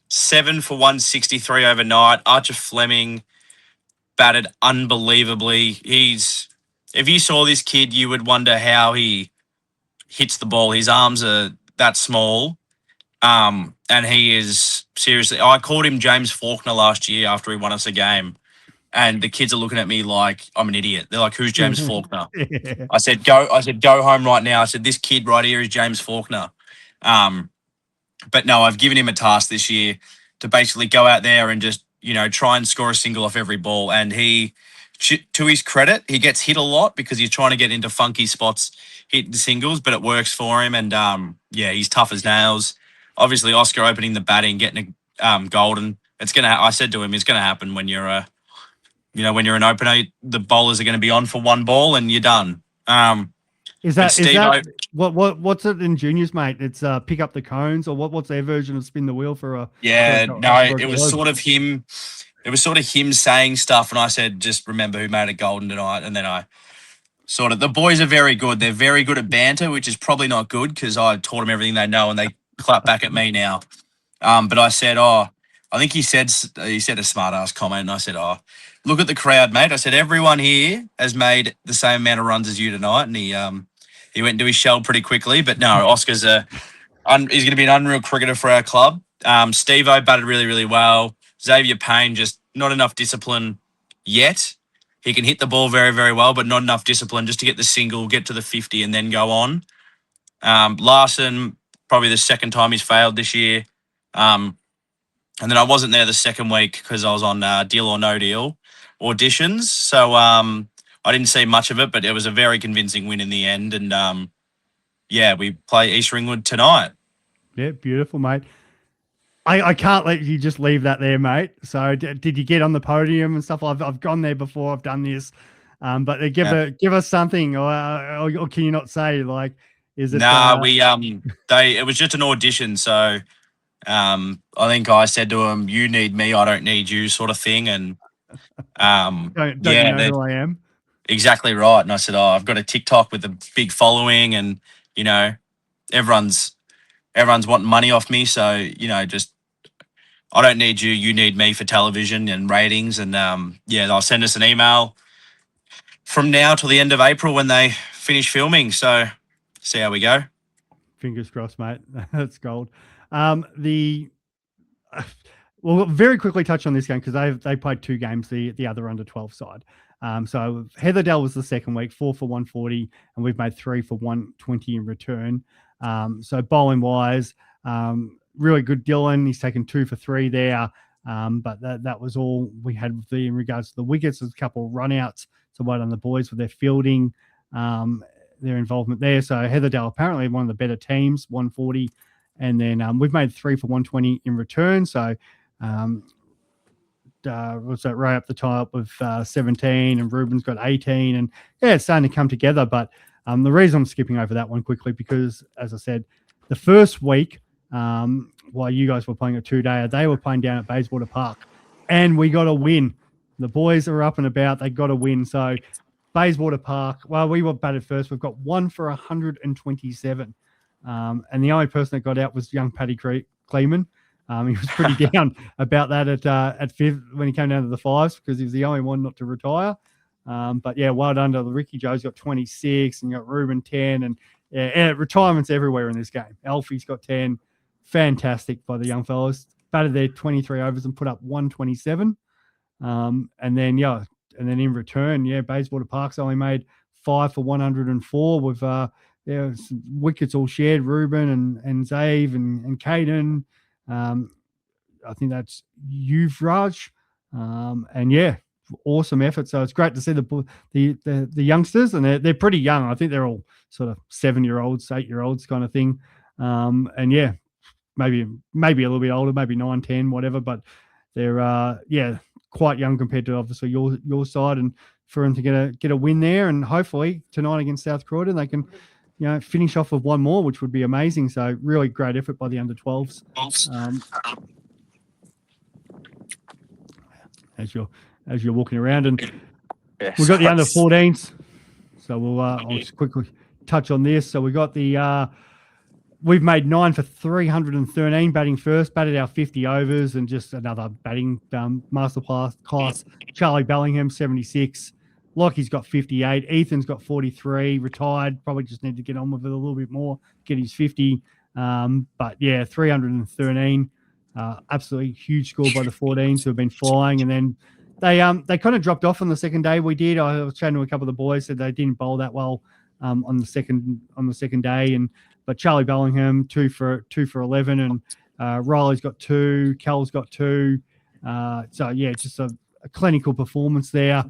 S2: 7 for 163 overnight. Archer Fleming batted unbelievably. If you saw this kid, you would wonder how he hits the ball. His arms are that small. And he is seriously, I called him James Faulkner last year after he won us a game. And the kids are looking at me like I'm an idiot. They're like, "Who's James Faulkner?"
S1: Yeah.
S2: I said, go home right now. I said, "This kid right here is James Faulkner." But no, I've given him a task this year to basically go out there and just, try and score a single off every ball. And he, to his credit, he gets hit a lot because he's trying to get into funky spots, hitting singles, but it works for him. And he's tough as nails. Obviously, Oscar opening the batting, getting a golden. It's gonna. I said to him, it's gonna happen when you're when you're an opener. The bowlers are going to be on for one ball, and you're done.
S1: Is that what's it in juniors, mate? It's pick up the cones, or what's their version of spin the wheel for a?
S2: It was sort of him. It was sort of him saying stuff, and I said, "Just remember who made it golden tonight." And then I sort of, the boys are very good. They're very good at banter, which is probably not good because I taught them everything they know, and they clap back at me now. But I said, I think he said a smart ass comment, and I said, look at the crowd, mate. I said, everyone here has made the same amount of runs as you tonight. And he went into his shell pretty quickly. But no, Oscar's he's going to be an unreal cricketer for our club. Steve-O batted really, really well. Xavier Payne, just not enough discipline yet. He can hit the ball very, very well, but not enough discipline just to get the single, get to the 50 and then go on. Larson, probably the second time he's failed this year. And then I wasn't there the second week because I was on Deal or No Deal auditions. So I didn't see much of it, but it was a very convincing win in the end. And we play East Ringwood tonight.
S1: Yeah, beautiful, mate. I can't let you just leave that there, mate. So did you get on the podium and stuff? I've gone there before. I've done this. But give us something, or can you not say, like, is it?
S2: Nah, it was just an audition. So I think I said to him, "You need me, I don't need you," sort of thing. And
S1: don't you know who I am?
S2: Exactly right. And I said, I've got a TikTok with a big following, and everyone's wanting money off me. So just I don't need you. You need me for television and ratings. And they'll send us an email from now till the end of April when they finish filming. So see how we go.
S1: Fingers crossed, mate. That's gold. We'll very quickly touch on this game because they played 2 games, the other under 12 side. So Heatherdale was the second week, 4 for 140, and we've made 3 for 120 in return. So bowling wise, really good Dylan. He's taken 2 for 3 there. But that was all we had in regards to the wickets. There's a couple of run-outs. So well done the boys with their fielding, their involvement there. So Heatherdale apparently one of the better teams, 140. And then we've made 3 for 120 in return. So was that right up the top with 17, and Ruben's got 18, and yeah, it's starting to come together. But the reason I'm skipping over that one quickly, because as I said, the first week, while you guys were playing a 2-dayer, they were playing down at Bayswater Park, and we got a win. The boys are up and about. They got a win. So Bayswater Park, well, we were batted first. We've got 1 for 127. And the only person that got out was young Paddy Kleeman. He was pretty down about that at fifth when he came down to the fives, because he was the only one not to retire. But yeah, well done to the Ricky Joe's got 26, and you got Ruben 10, and yeah, retirements everywhere in this game. Alfie's got 10. Fantastic by the young fellas. Batted their 23 overs and put up 127. And then in return, Bayswater Park's only made 5 for 104 with wickets all shared. Ruben and Zave and Caden. I think that's Yuvraj. And yeah, awesome effort. So it's great to see the youngsters, and they're pretty young. I think they're all sort of 7-year-olds, 8-year-olds kind of thing. And yeah, maybe a little bit older, maybe 9, 10, whatever. But they're quite young compared to obviously your side, and for them to get a win there, and hopefully tonight against South Croydon they can finish off with one more, which would be amazing. So really great effort by the under 12s. As you're walking around, and we've got the under 14s. So I'll just quickly touch on this. So we got we've made 9 for 313 batting first, batted our 50 overs, and just another batting masterclass class. Charlie Bellingham 76. Lockie's got 58. Ethan's got 43. Retired. Probably just need to get on with it a little bit more, get his 50. But yeah, 313. Absolutely huge score by the 14s who have been flying. And then they kind of dropped off on the second day. We did. I was chatting to a couple of the boys, said they didn't bowl that well on the second day. But Charlie Bellingham 2 for 11, and Riley's got 2. Cal's got 2. So yeah, just a clinical performance there.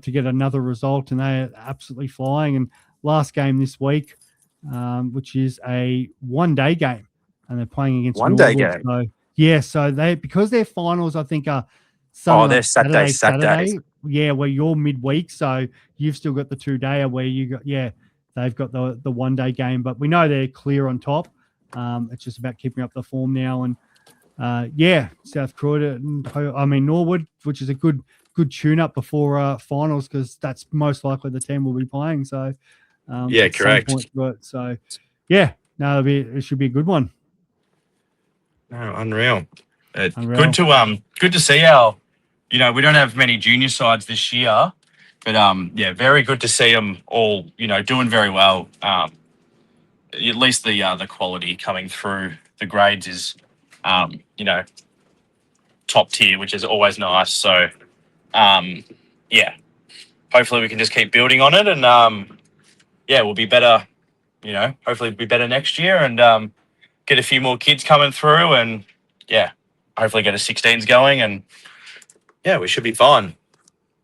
S1: To get another result, and they're absolutely flying. And last game this week, which is a 1-day game, and they're playing against
S3: one-day game.
S1: So, yeah, so because their finals, I think, are
S3: they're Saturday.
S1: Yeah, where you're midweek, so you've still got the 2-dayer where they've got the 1-day game. But we know they're clear on top. It's just about keeping up the form now, and South Croydon, Norwood, which is a good tune-up before finals, because that's most likely the team we'll be playing. So,
S3: correct.
S1: So, it should be a good one.
S3: No, unreal.
S2: Good to see our. We don't have many junior sides this year, but very good to see them all. Doing very well. At least the quality coming through the grades is, top tier, which is always nice. So. Hopefully we can just keep building on it, and we'll be better. Hopefully we'll be better next year, and get a few more kids coming through, and hopefully get a 16s going, and we should be fine.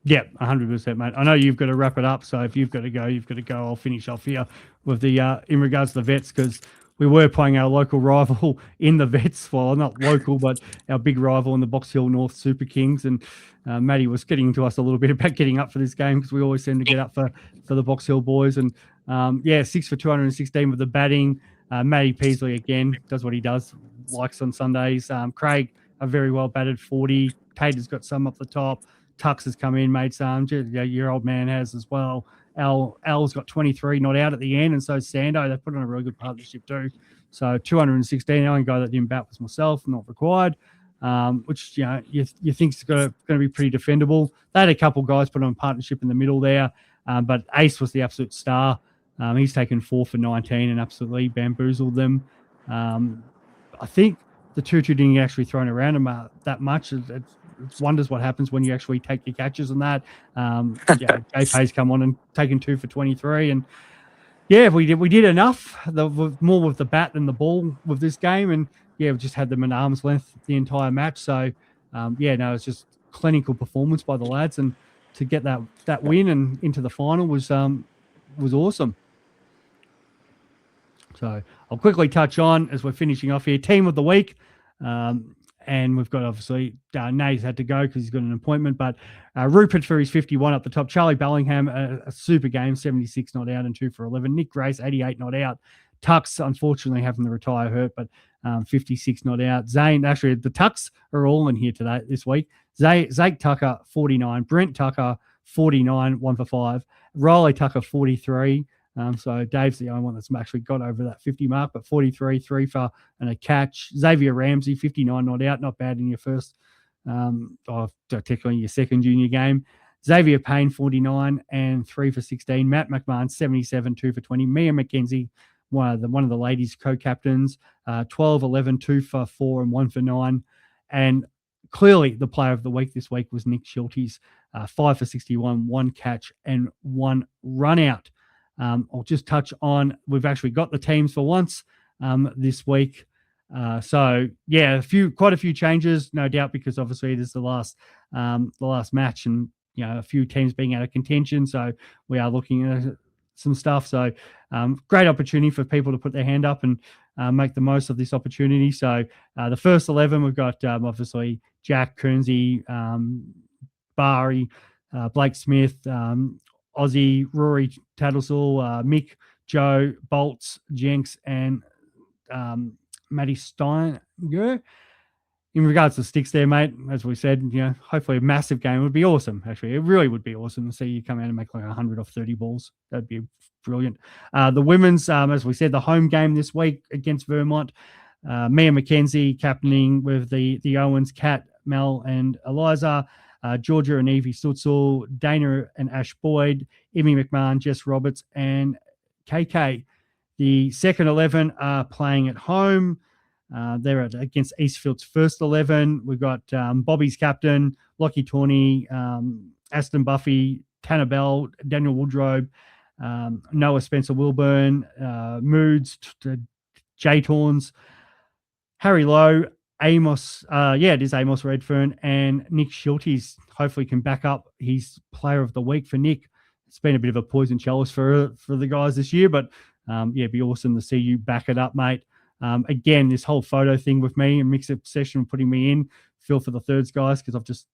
S1: Yeah, 100%, mate. I know you've got to wrap it up, so if you've got to go, you've got to go. I'll finish off here with the in regards to the vets, because we were playing our local rival in the vets. Well, not local, but our big rival in the Box Hill North Super Kings. And Matty was getting to us a little bit about getting up for this game, because we always seem to get up for the Box Hill boys. And 6 for 216 with the batting. Matty Peasley again does what he does, likes on Sundays. Craig, a very well batted 40. Tater's got some up the top. Tux has come in, made some. Your old man has as well. Al's got 23, not out at the end, and so Sando. They put on a really good partnership too. So 216. The only guy that didn't bat was myself, not required. Which you think is going to be pretty defendable. They had a couple guys put on partnership in the middle there, but Ace was the absolute star. He's taken 4 for 19 and absolutely bamboozled them. I think the 2-2 didn't actually thrown around him that much. It wonders what happens when you actually take your catches and that. Jay's come on and taken 2 for 23, and we did enough. More with the bat than the ball with this game, and we just had them at arm's length the entire match. So it's just clinical performance by the lads, and to get that win and into the final was awesome. So I'll quickly touch on as we're finishing off here. Team of the week. And we've got obviously Nate's had to go because he's got an appointment, but Rupert for his 51 up the top. Charlie Bellingham, a super game, 76 not out and 2 for 11. Nick Grace, 88 not out. Tucks, unfortunately, having to retire hurt, but 56 not out. Zane, actually, the Tucks are all in here today this week. Zake Tucker, 49. Brent Tucker, 49, 1 for 5. Riley Tucker, 43. So Dave's the only one that's actually got over that 50 mark, but 43, 3 for and a catch. Xavier Ramsey, 59 not out, not bad in your first, or technically your second junior game. Xavier Payne, 49 and 3 for 16. Matt McMahon, 77, 2 for 20. Mia McKenzie, one of the ladies co-captains, 12, 11, 2 for 4 and 1 for 9. And clearly the player of the week this week was Nick Schultes, 5 for 61, 1 catch and 1 run out. I'll just touch on, we've actually got the teams for once this week. So yeah, quite a few changes, no doubt, because obviously this is the last match, and a few teams being out of contention. So we are looking at some stuff. So great opportunity for people to put their hand up and make the most of this opportunity. So the first 11, we've got obviously Jack Kearnsey, Bari, Blake Smith, Aussie, Rory Tattlesall, Mick, Joe, Bolts, Jenks, and Matty Stein. In regards to sticks there, mate, as we said, hopefully a massive game would be awesome. Actually, it really would be awesome to see you come out and make like 100 off 30 balls. That'd be brilliant. The women's, as we said, the home game this week against Vermont. Mia McKenzie captaining with the Owens, Kat, Mel, and Eliza. Georgia and Evie Stutzel, Dana and Ash Boyd, Emmy McMahon, Jess Roberts, and KK. The second 11 are playing at home. They're against Eastfield's first 11. We've got Bobby's captain, Lockie Tawney, Aston Buffy, Tanner Bell, Daniel Woodrobe, Noah Spencer Wilburn, Moods, Jay Torns, Harry Lowe, Amos, it is Amos Redfern, and Nick Schultes hopefully can back up his player of the week for Nick. It's been a bit of a poison chalice for the guys this year, but it'd be awesome to see you back it up, mate. Again, this whole photo thing with me and Mix Up Session putting me in, feel for the thirds guys, because I've just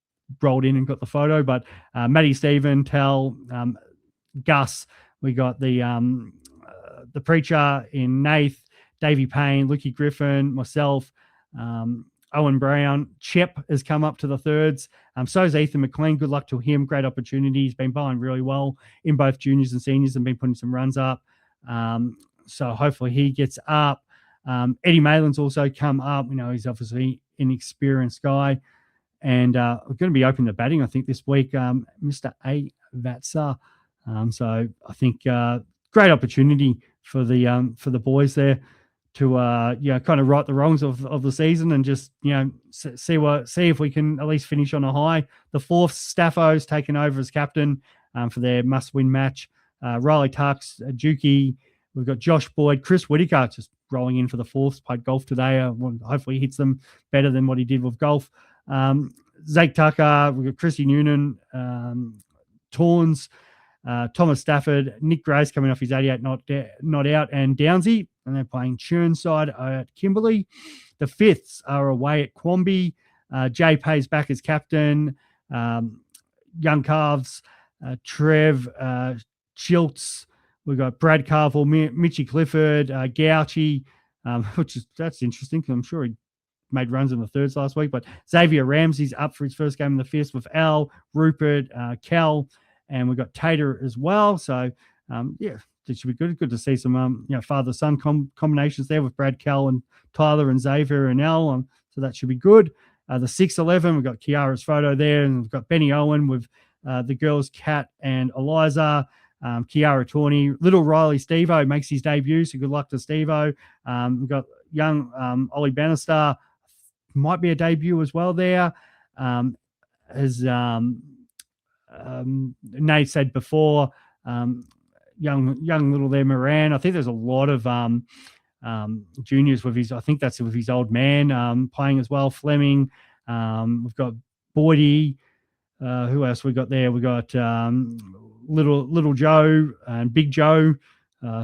S1: rolled in and got the photo. But Matty Stephen, Tal, Gus, we got the preacher in Nath, Davey Payne, Lukey Griffin, myself, Owen Brown. Chep has come up to the thirds. So is Ethan McLean. Good luck to him. Great opportunity. He's been bowling really well in both juniors and seniors and been putting some runs up. So hopefully he gets up. Eddie Malin's also come up. He's obviously an experienced guy. And we're going to be open to batting, I think, this week, Mr. A. Vatsa. So I think great opportunity for the boys there to kind of right the wrongs of the season and just see if we can at least finish on a high. The fourth, Staffo's taken over as captain for their must-win match. Riley Tux, Juki, we've got Josh Boyd, Chris Whitaker just rolling in for the fourths. Played golf today. Hopefully he hits them better than what he did with golf. Zach Tucker, we've got Chrissy Noonan, Torns, Thomas Stafford, Nick Grace coming off his 88 not out, and Downsy, and they're playing Churnside at Kimberley. The fifths are away at Quamby. Jay Pay's back as captain. Young Calves, Trev, Schiltz. We've got Brad Carville, Mitchy Clifford, Gouchy, that's interesting because I'm sure he made runs in the thirds last week. But Xavier Ramsey's up for his first game in the fifth with Al, Rupert, Cal, and we've got Tater as well. So, it should be good. Good to see some, father-son combinations there with Brad, Cal, and Tyler, and Xavier and Al. So that should be good. The 6-11, we've got Kiara's photo there, and we've got Benny Owen with the girls, Kat and Eliza. Kiara Tawney, little Riley Stevo makes his debut, so good luck to Stevo. We've got young Ollie Bannister, might be a debut as well there. As Nate said before, young little there, Moran. I think there's a lot of juniors with his, I think that's with his old man playing as well. Fleming. We've got Boydie. Who else we got there? We got little Joe and Big Joe.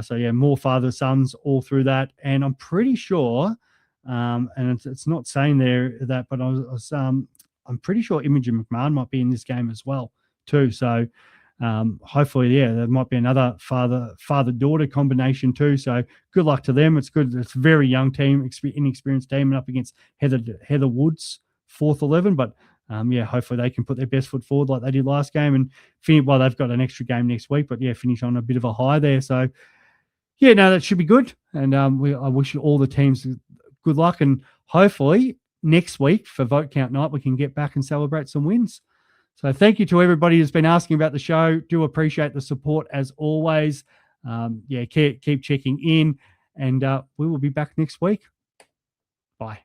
S1: So yeah, more father sons all through that, and I'm pretty sure, and it's not saying there that, but I'm pretty sure Imogen McMahon might be in this game as well too. So hopefully, yeah, there might be another father-daughter combination too. So good luck to them. It's good. It's a very young team, inexperienced team, and up against Heather Woods, 4th 11. But yeah, hopefully they can put their best foot forward like they did last game and finish. Well, they've got an extra game next week, but yeah, finish on a bit of a high there. So yeah, no, that should be good. And I wish all the teams good luck, and hopefully next week for vote count night we can get back and celebrate some wins. So thank you to everybody who's been asking about the show. Do appreciate the support as always. Yeah, keep checking in, and we will be back next week. Bye.